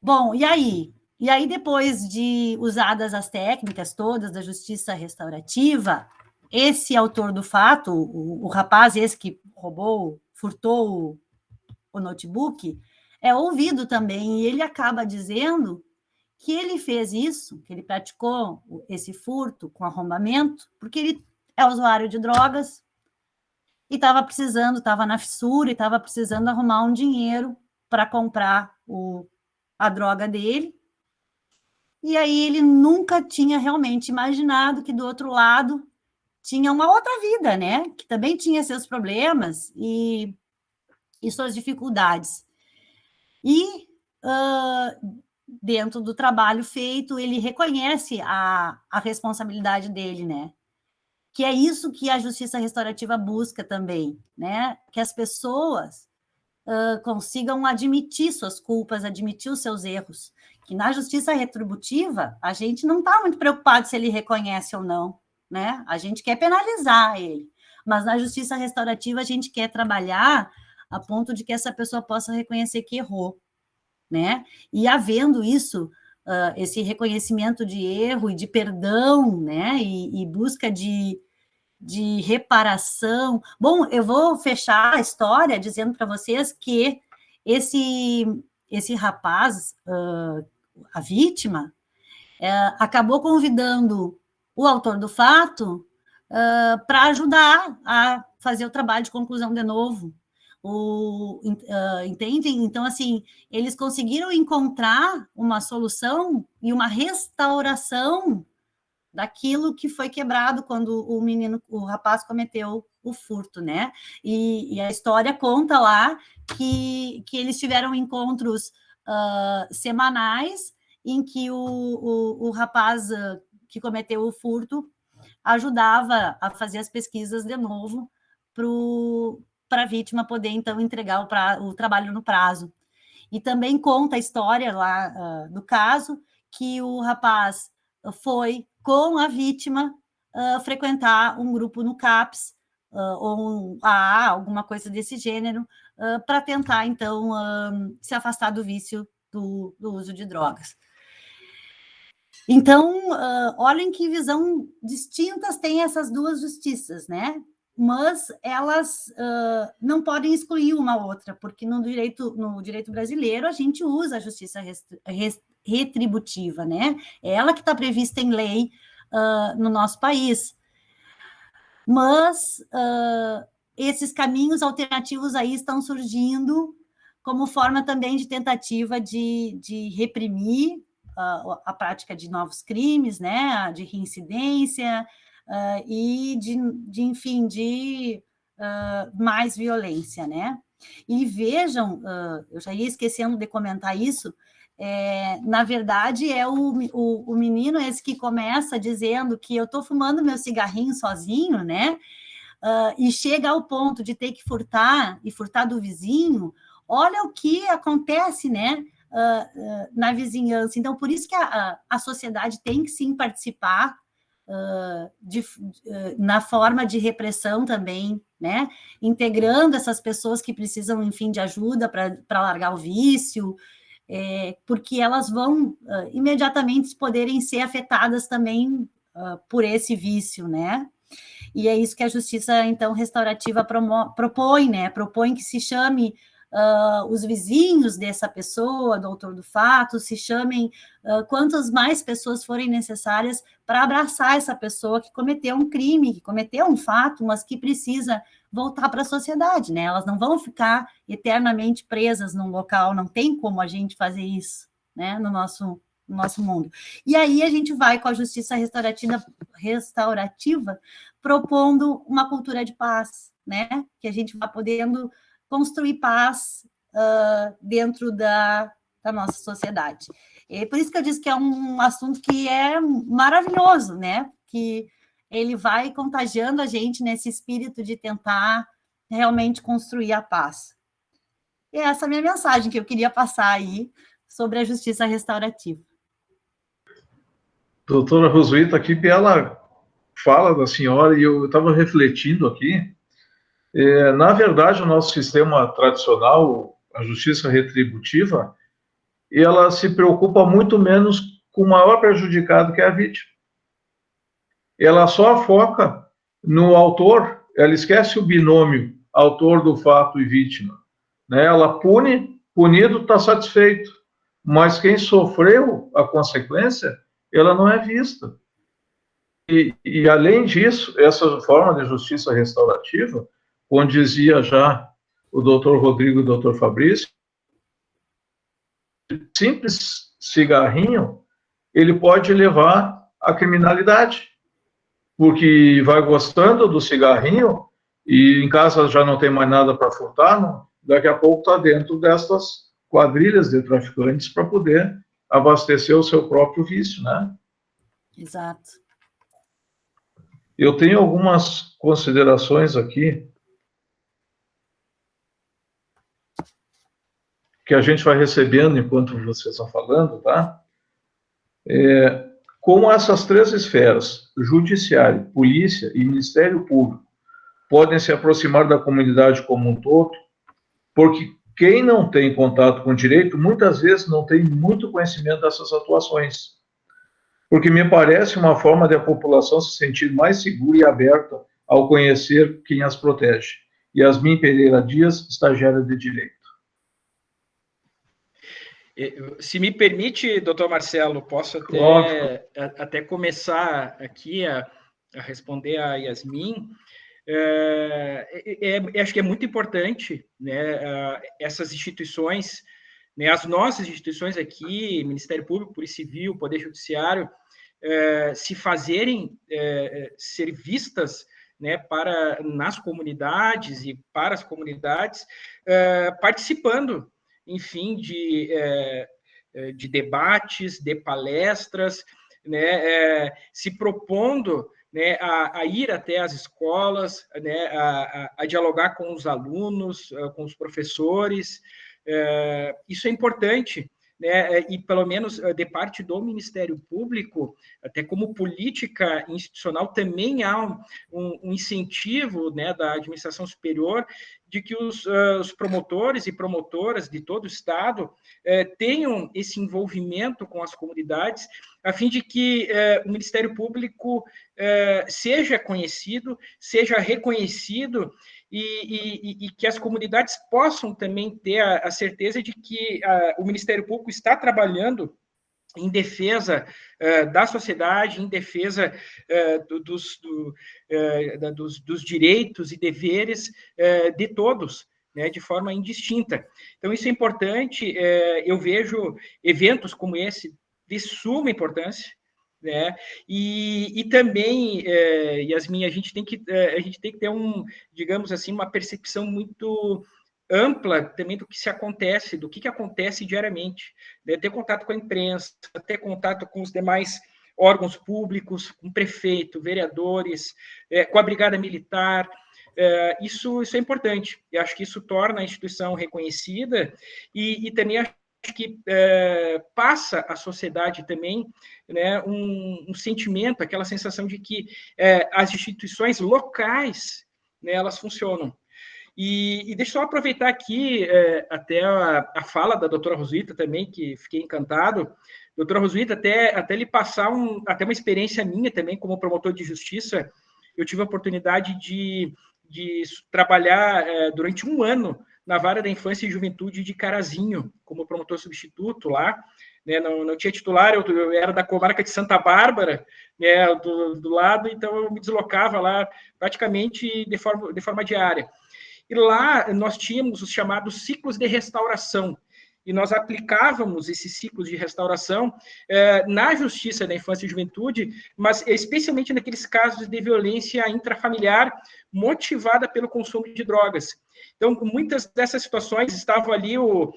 Bom, e aí? E aí, depois de usadas as técnicas todas da justiça restaurativa, esse autor do fato, o rapaz esse que furtou o notebook, é ouvido também, e ele acaba dizendo que ele fez isso, que ele praticou esse furto com arrombamento, porque ele é usuário de drogas e estava na fissura, e estava precisando arrumar um dinheiro para comprar a droga dele. E aí ele nunca tinha realmente imaginado que do outro lado tinha uma outra vida, né? Que também tinha seus problemas e suas dificuldades. E, dentro do trabalho feito, ele reconhece a responsabilidade dele, né? Que é isso que a justiça restaurativa busca também, né? Que as pessoas consigam admitir suas culpas, admitir os seus erros. Que na justiça retributiva, a gente não está muito preocupado se ele reconhece ou não, né? A gente quer penalizar ele. Mas na justiça restaurativa, a gente quer trabalhar a ponto de que essa pessoa possa reconhecer que errou, né? E havendo isso, esse reconhecimento de erro e de perdão, né? E busca de reparação. Bom, eu vou fechar a história dizendo para vocês que esse rapaz, a vítima, acabou convidando o autor do fato para ajudar a fazer o trabalho de conclusão de novo. Entendem? Então, assim, eles conseguiram encontrar uma solução e uma restauração daquilo que foi quebrado quando o rapaz cometeu o furto, né? E a história conta lá que eles tiveram encontros semanais em que o rapaz que cometeu o furto ajudava a fazer as pesquisas de novo para a vítima poder, então, entregar o trabalho no prazo. E também conta a história lá do caso que o rapaz foi com a vítima frequentar um grupo no CAPS ou um AA, alguma coisa desse gênero, para tentar, então, se afastar do vício do uso de drogas. Então, olhem que visão distintas têm essas duas justiças, né? Mas elas não podem excluir uma outra, porque no direito brasileiro a gente usa a justiça retributiva, né? É ela que está prevista em lei no nosso país. Mas esses caminhos alternativos aí estão surgindo como forma também de tentativa de reprimir a prática de novos crimes, né? De reincidência e enfim, de mais violência, né? E vejam, eu já ia esquecendo de comentar isso, na verdade, é o menino esse que começa dizendo que eu estou fumando meu cigarrinho sozinho, né? E chega ao ponto de ter que furtar do vizinho. Olha o que acontece, né? Na vizinhança. Então, por isso que a sociedade tem que sim participar na forma de repressão também, né? Integrando essas pessoas que precisam, enfim, de ajuda para largar o vício. Porque elas vão imediatamente poderem ser afetadas também por esse vício, né? E é isso que a justiça, então, restaurativa propõe, né? Propõe que se chame os vizinhos dessa pessoa, do autor do fato, se chamem quantas mais pessoas forem necessárias para abraçar essa pessoa que cometeu um crime, que cometeu um fato, mas que precisa voltar para a sociedade, né? Elas não vão ficar eternamente presas num local, não tem como a gente fazer isso, né? No nosso mundo. E aí a gente vai com a justiça restaurativa propondo uma cultura de paz, né? Que a gente vai podendo construir paz dentro da nossa sociedade. E por isso que eu disse que é um assunto que é maravilhoso, né? Que ele vai contagiando a gente nesse espírito de tentar realmente construir a paz. E essa é a minha mensagem que eu queria passar aí sobre a justiça restaurativa. Doutora Rosuíta, aqui, ela fala da senhora, e eu estava refletindo aqui, na verdade, o nosso sistema tradicional, a justiça retributiva, ela se preocupa muito menos com o maior prejudicado, que é a vítima. Ela só foca no autor, ela esquece o binômio autor do fato e vítima, né? Ela punido está satisfeito, mas quem sofreu a consequência, ela não é vista. E além disso, essa forma de justiça restaurativa, onde dizia já o doutor Rodrigo e o doutor Fabrício, simples cigarrinho, ele pode levar à criminalidade, porque vai gostando do cigarrinho e em casa já não tem mais nada para furtar, não, daqui a pouco está dentro destas quadrilhas de traficantes para poder abastecer o seu próprio vício, né? Exato. Eu tenho algumas considerações aqui que a gente vai recebendo enquanto vocês estão falando, tá? Como essas três esferas, judiciário, polícia e Ministério Público, podem se aproximar da comunidade como um todo, porque quem não tem contato com o direito, muitas vezes não tem muito conhecimento dessas atuações. Porque me parece uma forma de a população se sentir mais segura e aberta ao conhecer quem as protege. Yasmin Pereira Dias, estagiária de Direito. Se me permite, doutor Marcelo, posso até começar aqui a responder a Yasmin. Acho que é muito importante, né, essas instituições, né, as nossas instituições aqui, Ministério Público, Polícia Civil, Poder Judiciário, se fazerem ser vistas, né, nas comunidades e para as comunidades, participando, enfim, de debates, de palestras, né, se propondo, né, a ir até as escolas, né, a dialogar com os alunos, com os professores. Isso é importante, né, e pelo menos de parte do Ministério Público, até como política institucional, também há um incentivo, né, da administração superior de que os promotores e promotoras de todo o Estado tenham esse envolvimento com as comunidades, a fim de que o Ministério Público seja conhecido, seja reconhecido, e que as comunidades possam também ter a certeza de que o Ministério Público está trabalhando em defesa da sociedade, em defesa dos direitos e deveres de todos, né, de forma indistinta. Então, isso é importante. Eu vejo eventos como esse de suma importância, né? E também, Yasmin, a gente tem que ter digamos assim, uma percepção muito ampla também do que acontece diariamente, né? Ter contato com a imprensa, ter contato com os demais órgãos públicos, com o prefeito, vereadores, com a brigada militar. Isso é importante. Eu acho que isso torna a instituição reconhecida e também acho que passa à sociedade também, né, um sentimento, aquela sensação de que as instituições locais, né, elas funcionam. E deixa eu só aproveitar aqui até a fala da doutora Rosita também, que fiquei encantado. Doutora Rosita, até lhe passar até uma experiência minha também como promotor de justiça. Eu tive a oportunidade de trabalhar durante um ano na Vara da Infância e Juventude de Carazinho, como promotor substituto lá, né? Não tinha titular, eu era da comarca de Santa Bárbara, né, do lado, então eu me deslocava lá praticamente de forma diária. E lá nós tínhamos os chamados ciclos de restauração, e nós aplicávamos esses ciclos de restauração na Justiça da Infância e Juventude, mas especialmente naqueles casos de violência intrafamiliar motivada pelo consumo de drogas. Então, muitas dessas situações estavam ali o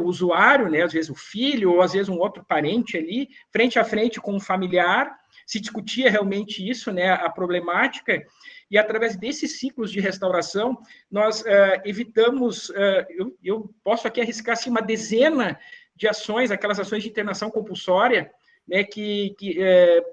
usuário, né, às vezes o filho, ou às vezes um outro parente ali, frente a frente com um familiar, se discutia realmente isso, né, a problemática, e através desses ciclos de restauração, nós evitamos, eu posso aqui arriscar assim, uma dezena de ações, aquelas ações de internação compulsória, né, que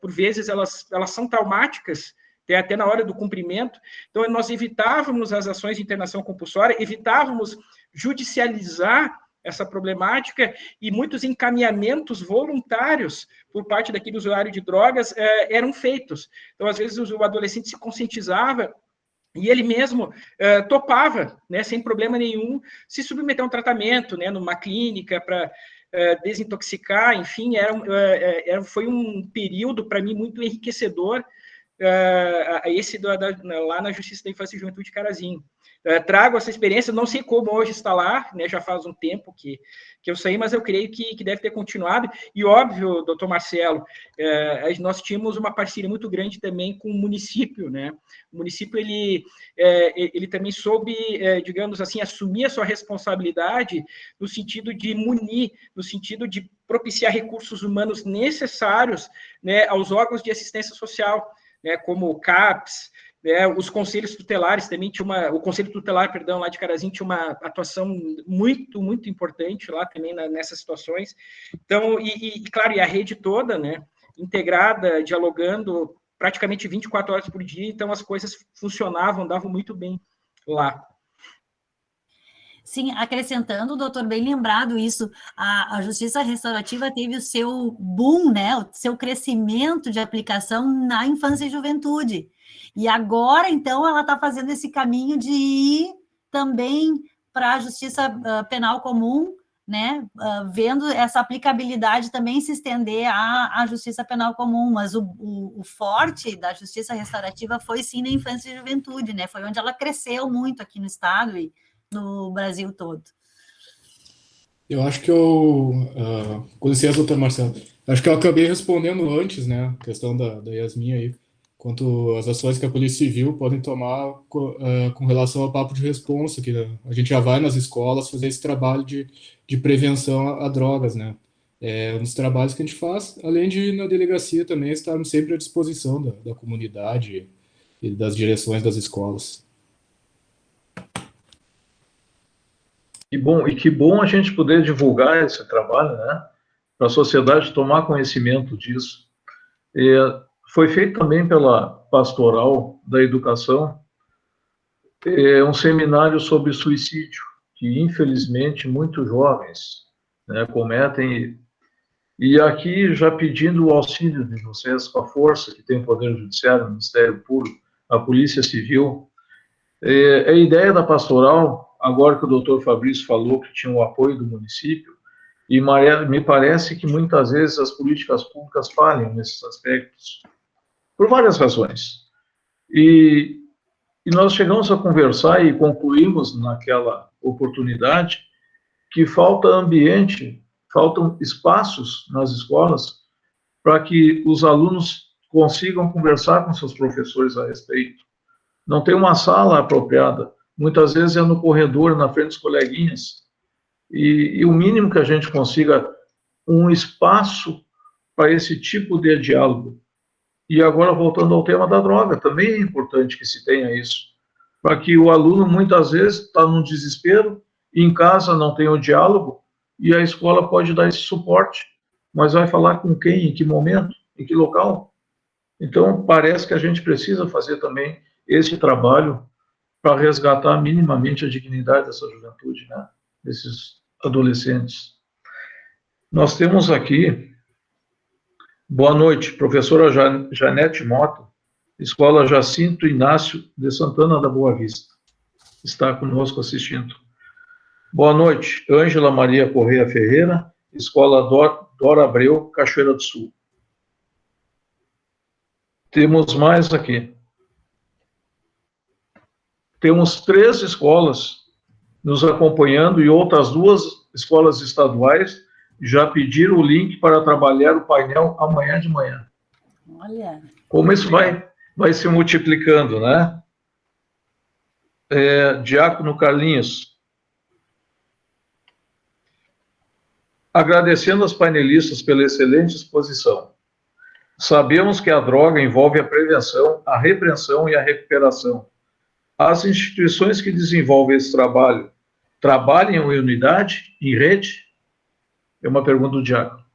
por vezes elas são traumáticas, até na hora do cumprimento. Então, nós evitávamos as ações de internação compulsória, evitávamos judicializar essa problemática, e muitos encaminhamentos voluntários por parte daquele usuário de drogas eram feitos. Então, às vezes, o adolescente se conscientizava e ele mesmo topava, né, sem problema nenhum, se submeter a um tratamento, né, numa clínica para desintoxicar, enfim, foi um período, para mim, muito enriquecedor, lá na Justiça da Infância e Juventude de Carazinho. Trago essa experiência, não sei como hoje está lá, né, já faz um tempo que eu saí, mas eu creio que deve ter continuado. E óbvio, doutor Marcelo, nós tínhamos uma parceria muito grande também com o município, né? O município, ele também soube, digamos assim, assumir a sua responsabilidade no sentido de munir, no sentido de propiciar recursos humanos necessários, né, aos órgãos de assistência social, né, como o CAPS, os conselhos tutelares também o conselho tutelar, perdão, lá de Carazinho tinha uma atuação muito, muito importante lá também nessas situações. Então, claro, e a rede toda, né, integrada, dialogando praticamente 24 horas por dia, então as coisas funcionavam, davam muito bem lá. Sim, acrescentando, doutor, bem lembrado isso, a Justiça Restaurativa teve o seu boom, né, o seu crescimento de aplicação na infância e juventude. E agora, então, ela está fazendo esse caminho de ir também para a Justiça Penal Comum, né, vendo essa aplicabilidade também se estender à Justiça Penal Comum, mas o forte da Justiça Restaurativa foi, sim, na infância e juventude, né, foi onde ela cresceu muito aqui no Estado e no Brasil todo. Eu acho que com licença, doutor Marcelo, acho que eu acabei respondendo antes, né, a questão da Yasmin aí, quanto às ações que a Polícia Civil podem tomar com relação ao papo de responsa, que a gente já vai nas escolas fazer esse trabalho de prevenção a drogas, né. É um dos trabalhos que a gente faz, além de na delegacia também estarmos sempre à disposição da comunidade e das direções das escolas. Que bom a gente poder divulgar esse trabalho, né? Para a sociedade tomar conhecimento disso. Foi feito também pela Pastoral da Educação um seminário sobre suicídio, que infelizmente muitos jovens, né, cometem. E aqui já pedindo o auxílio de vocês, com a força que tem o Poder Judiciário, o Ministério Público, a Polícia Civil. A ideia da Pastoral, agora que o doutor Fabrício falou que tinha o apoio do município, e me parece que muitas vezes as políticas públicas falham nesses aspectos, por várias razões. E nós chegamos a conversar e concluímos naquela oportunidade que falta ambiente, faltam espaços nas escolas para que os alunos consigam conversar com seus professores a respeito. Não tem uma sala apropriada, muitas vezes é no corredor, na frente dos coleguinhas, e o mínimo que a gente consiga um espaço para esse tipo de diálogo. E agora, voltando ao tema da droga, também é importante que se tenha isso, para que o aluno, muitas vezes, está num desespero, e em casa não tem o diálogo, e a escola pode dar esse suporte, mas vai falar com quem, em que momento, em que local? Então, parece que a gente precisa fazer também esse trabalho para resgatar minimamente a dignidade dessa juventude, né? Desses adolescentes. Nós temos aqui, boa noite, professora Janete Mota, Escola Jacinto Inácio de Santana da Boa Vista, está conosco assistindo. Boa noite, Ângela Maria Correia Ferreira, Escola Dora Abreu, Cachoeira do Sul. Temos mais aqui. Temos 3 escolas nos acompanhando e outras 2 escolas estaduais já pediram o link para trabalhar o painel amanhã de manhã. Olha. Como isso vai se multiplicando, né? Diácono Carlinhos. Agradecendo aos painelistas pela excelente exposição. Sabemos que a droga envolve a prevenção, a repreensão e a recuperação. As instituições que desenvolvem esse trabalho trabalham em unidade, em rede? É uma pergunta do Diácono.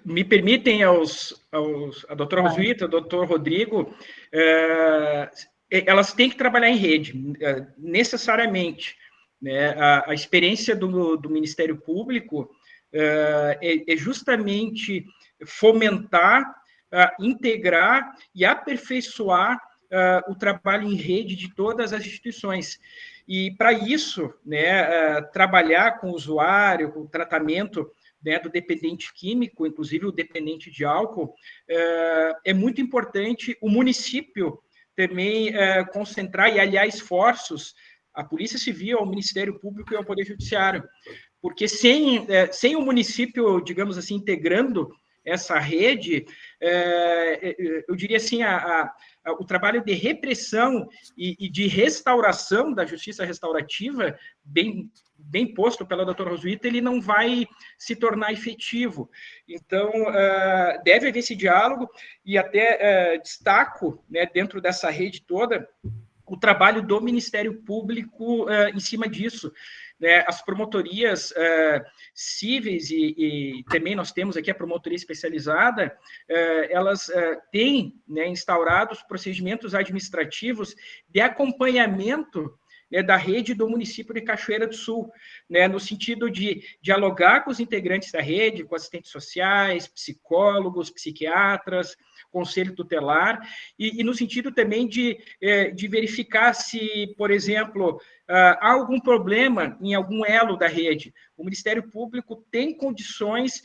Me permitem a doutora Rosuíta, ao doutor Rodrigo, elas têm que trabalhar em rede, necessariamente. Né? A experiência do Ministério Público é justamente fomentar, integrar e aperfeiçoar o trabalho em rede de todas as instituições. E, para isso, né, trabalhar com o usuário, com o tratamento né, do dependente químico, inclusive o dependente de álcool, é muito importante o município também concentrar e aliar esforços à Polícia Civil, ao Ministério Público e ao Poder Judiciário, porque sem o município, digamos assim, integrando essa rede, eu diria assim, o trabalho de repressão e de restauração da justiça restaurativa, bem posto pela doutora Rosuita, ele não vai se tornar efetivo. Então, deve haver esse diálogo, e até destaco, né, dentro dessa rede toda, o trabalho do Ministério Público em cima disso. Né, as promotorias cíveis e também nós temos aqui a promotoria especializada, elas têm, né, instaurados procedimentos administrativos de acompanhamento, né, da rede do município de Cachoeira do Sul, né, no sentido de dialogar com os integrantes da rede, com assistentes sociais, psicólogos, psiquiatras, conselho tutelar, e no sentido também de verificar se, por exemplo, há algum problema em algum elo da rede. O Ministério Público tem condições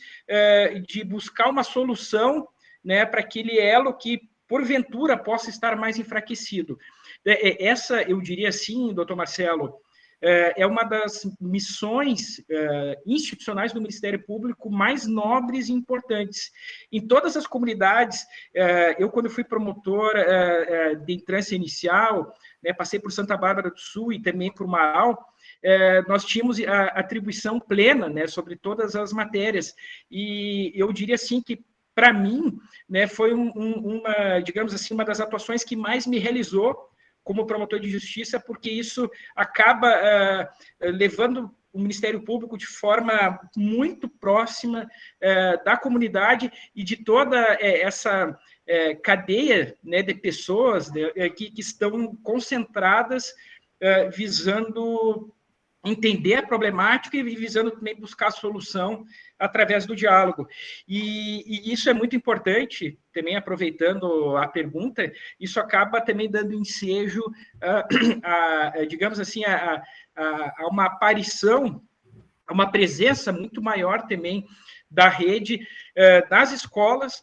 de buscar uma solução, né, para aquele elo que, porventura, possa estar mais enfraquecido. Essa, eu diria assim, doutor Marcelo, é uma das missões institucionais do Ministério Público mais nobres e importantes. Em todas as comunidades, eu, quando fui promotor de entrância inicial, né, passei por Santa Bárbara do Sul e também por Marau, nós tínhamos a atribuição plena, né, sobre todas as matérias. E eu diria assim que, para mim, né, foi uma, digamos assim, uma das atuações que mais me realizou como promotor de justiça, porque isso acaba levando o Ministério Público de forma muito próxima da comunidade e de toda essa cadeia, né, de pessoas que estão concentradas visando entender a problemática e visando também buscar a solução através do diálogo. E isso é muito importante, também aproveitando a pergunta, isso acaba também dando ensejo, digamos assim, a uma aparição, a uma presença muito maior também da rede nas escolas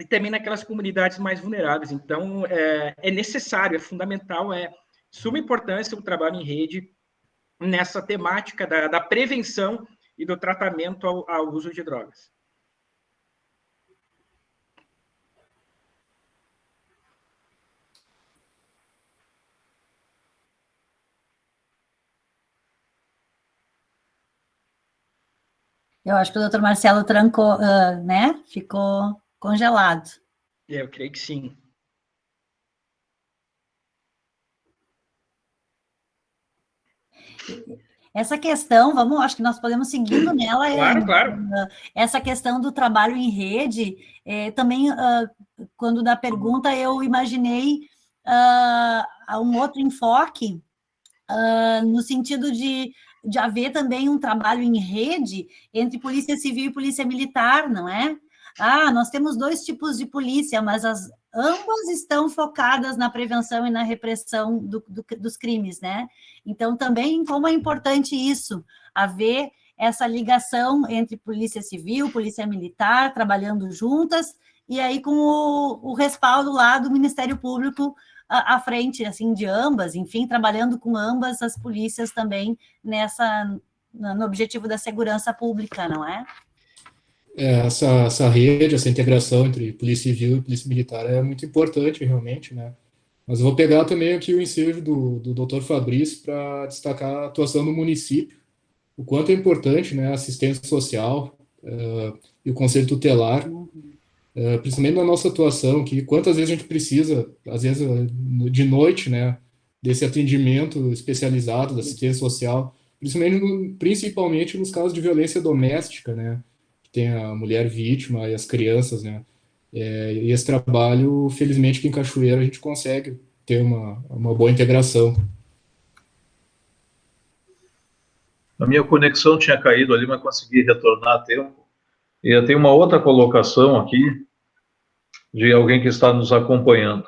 e também naquelas comunidades mais vulneráveis. Então, é necessário, é fundamental, é de suma importância o trabalho em rede nessa temática da prevenção e do tratamento ao uso de drogas. Eu acho que o doutor Marcelo trancou, né? Ficou congelado. Eu creio que sim. Essa questão, acho que nós podemos seguindo nela. Claro. Essa questão do trabalho em rede, também, quando da pergunta, eu imaginei um outro enfoque, no sentido de haver também um trabalho em rede entre polícia civil e polícia militar, não é? Nós temos 2 tipos de polícia, mas ambas estão focadas na prevenção e na repressão dos crimes, né? Então, também, como é importante isso, haver essa ligação entre polícia civil, polícia militar, trabalhando juntas, e aí com o respaldo lá do Ministério Público à frente, assim, de ambas, enfim, trabalhando com ambas as polícias também no objetivo da segurança pública, não é? Essa rede, essa integração entre polícia civil e polícia militar é muito importante, realmente, né? Mas eu vou pegar também aqui o ensejo do Dr. Fabrício para destacar a atuação do município, o quanto é importante, né, a assistência social e o conselho tutelar, principalmente na nossa atuação aqui, quantas vezes a gente precisa, às vezes de noite, né, desse atendimento especializado da assistência social, principalmente nos casos de violência doméstica, né? Tem a mulher vítima e as crianças, né? E esse trabalho, felizmente, aqui em Cachoeira, a gente consegue ter uma boa integração. A minha conexão tinha caído ali, mas consegui retornar a tempo. E eu tenho uma outra colocação aqui, de alguém que está nos acompanhando.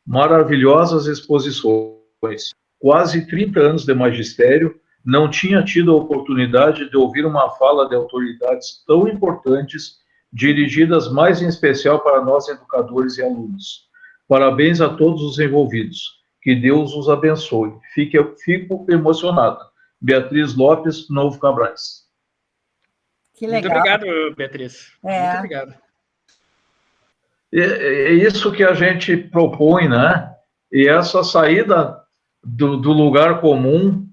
Maravilhosas exposições. Quase 30 anos de magistério não tinha tido a oportunidade de ouvir uma fala de autoridades tão importantes, dirigidas mais em especial para nós educadores e alunos. Parabéns a todos os envolvidos. Que Deus os abençoe. Fico emocionado. Beatriz Lopes, Novo Cabrais. Que legal. Muito obrigado, Beatriz. Muito obrigado. É isso que a gente propõe, né? E essa saída do lugar comum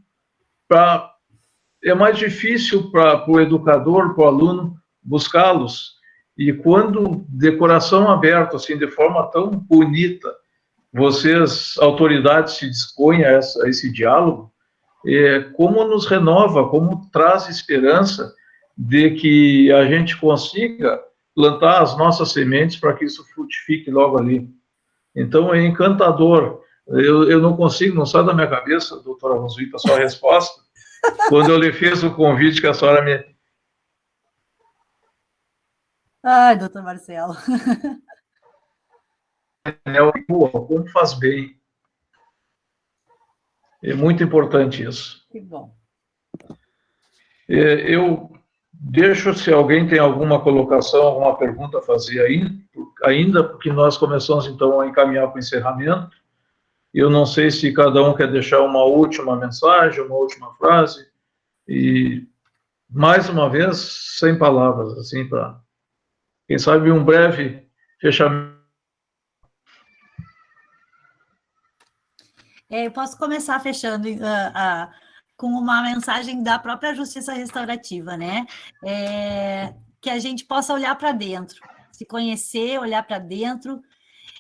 é mais difícil para o educador, para o aluno, buscá-los. E quando, de coração aberto, assim, de forma tão bonita, vocês, autoridades, se dispõem a esse diálogo, como nos renova, como traz esperança de que a gente consiga plantar as nossas sementes para que isso frutifique logo ali. Então, é encantador. Eu não consigo, não sai da minha cabeça, doutora Rosuíta, a sua resposta, quando eu lhe fiz o convite que a senhora me... Ai, doutor Marcelo. Como faz bem. É muito importante isso. Que bom. Eu deixo, se alguém tem alguma colocação, alguma pergunta a fazer ainda, porque nós começamos, então, a encaminhar para o encerramento. Eu não sei se cada um quer deixar uma última mensagem, uma última frase, e, mais uma vez, sem palavras, assim, para, quem sabe, um breve fechamento. Eu posso começar fechando com uma mensagem da própria justiça restaurativa, né? Que a gente possa olhar para dentro, se conhecer, olhar para dentro,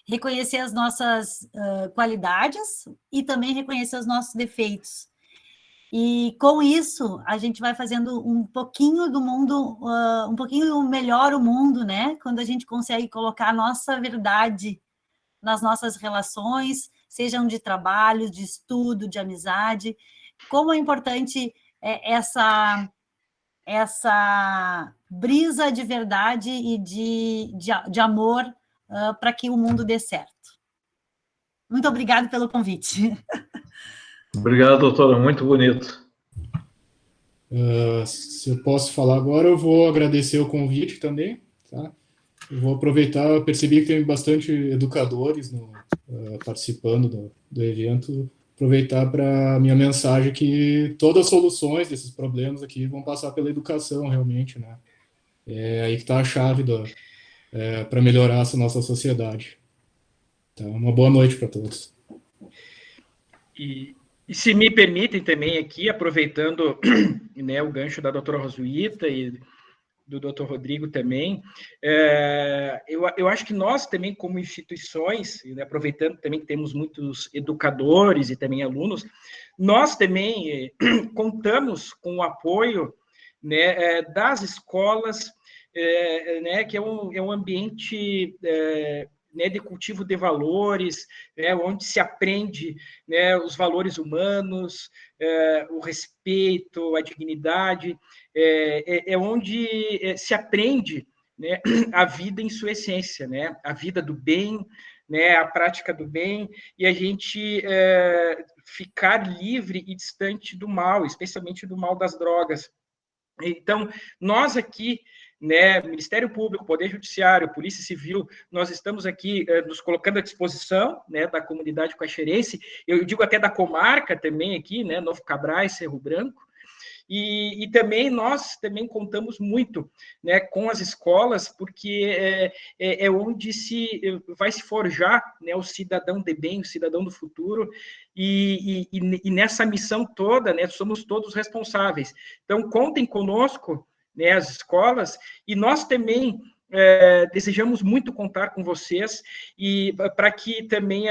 reconhecer as nossas qualidades e também reconhecer os nossos defeitos. E com isso, a gente vai fazendo um pouquinho do mundo, um pouquinho melhor o mundo, né? Quando a gente consegue colocar a nossa verdade nas nossas relações, sejam de trabalho, de estudo, de amizade. Como é importante essa brisa de verdade e de amor para que o mundo dê certo. Muito obrigada pelo convite. Obrigado, doutora, muito bonito. Se eu posso falar agora, eu vou agradecer o convite também, tá? Eu vou aproveitar, eu percebi que tem bastante educadores participando do evento, aproveitar para minha mensagem que todas as soluções desses problemas aqui vão passar pela educação, realmente, né? É aí que está a chave para melhorar essa nossa sociedade. Então, uma boa noite para todos. E se me permitem também aqui, aproveitando, né, o gancho da doutora Rosuíta e do doutor Rodrigo também, eu acho que nós também, como instituições, né, aproveitando também que temos muitos educadores e também alunos, nós também contamos com o apoio, né, das escolas, né, que é um ambiente... né, de cultivo de valores, né, onde se aprende, né, os valores humanos, o respeito, a dignidade, onde se aprende, né, a vida em sua essência, né, a vida do bem, né, a prática do bem, e a gente ficar livre e distante do mal, especialmente do mal das drogas. Então, nós aqui, né, Ministério Público, Poder Judiciário, Polícia Civil, nós estamos aqui nos colocando à disposição, né, da comunidade caxerense, eu digo até da comarca também aqui, né, Novo Cabrais, Cerro Branco, e também nós também contamos muito, né, com as escolas, porque é onde vai se forjar, né, o cidadão de bem, o cidadão do futuro, e nessa missão toda, né, somos todos responsáveis. Então, contem conosco, né, as escolas, e nós também desejamos muito contar com vocês e para que também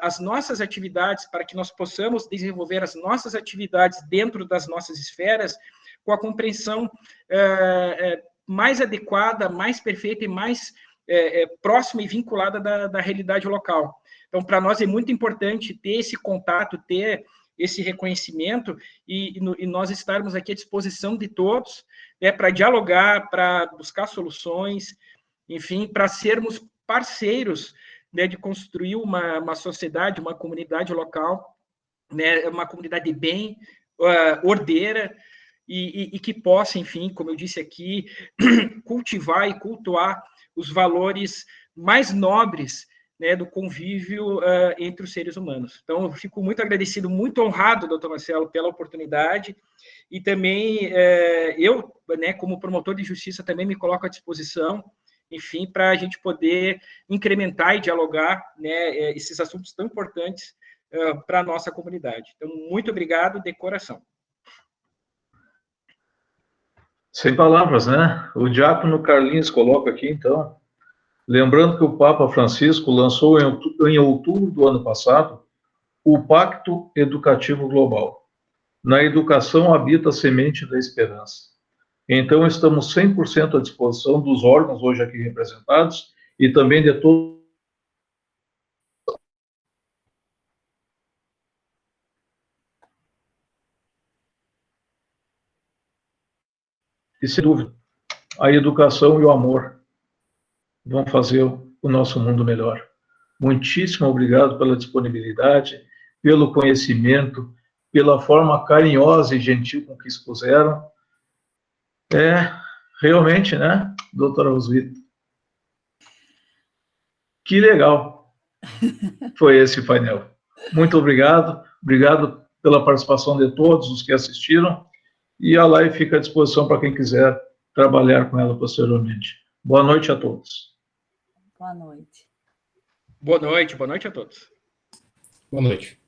as nossas atividades, para que nós possamos desenvolver as nossas atividades dentro das nossas esferas com a compreensão mais adequada, mais perfeita e mais próxima e vinculada da realidade local. Então, para nós é muito importante ter esse contato, ter esse reconhecimento e nós estarmos aqui à disposição de todos, né, para dialogar, para buscar soluções, enfim, para sermos parceiros, né, de construir uma sociedade, uma comunidade local, né, uma comunidade de bem, ordeira e que possa, enfim, como eu disse aqui, cultivar e cultuar os valores mais nobres, né, do convívio entre os seres humanos. Então, eu fico muito agradecido, muito honrado, doutor Marcelo, pela oportunidade, e também eu, né, como promotor de justiça, também me coloco à disposição, enfim, para a gente poder incrementar e dialogar, né, esses assuntos tão importantes para a nossa comunidade. Então, muito obrigado de coração. Sem palavras, né? O diácono Carlinhos coloca aqui, então, lembrando que o Papa Francisco lançou em outubro do ano passado o Pacto Educativo Global. Na educação habita a semente da esperança. Então, estamos 100% à disposição dos órgãos hoje aqui representados e também de todos. E, sem dúvida, a educação e o amor vão fazer o nosso mundo melhor. Muitíssimo obrigado pela disponibilidade, pelo conhecimento, pela forma carinhosa e gentil com que expuseram. Realmente, né, doutora Roswitha? Que legal foi esse painel. Muito obrigado pela participação de todos os que assistiram, e a live fica à disposição para quem quiser trabalhar com ela posteriormente. Boa noite a todos. Boa noite. Boa noite a todos. Boa noite.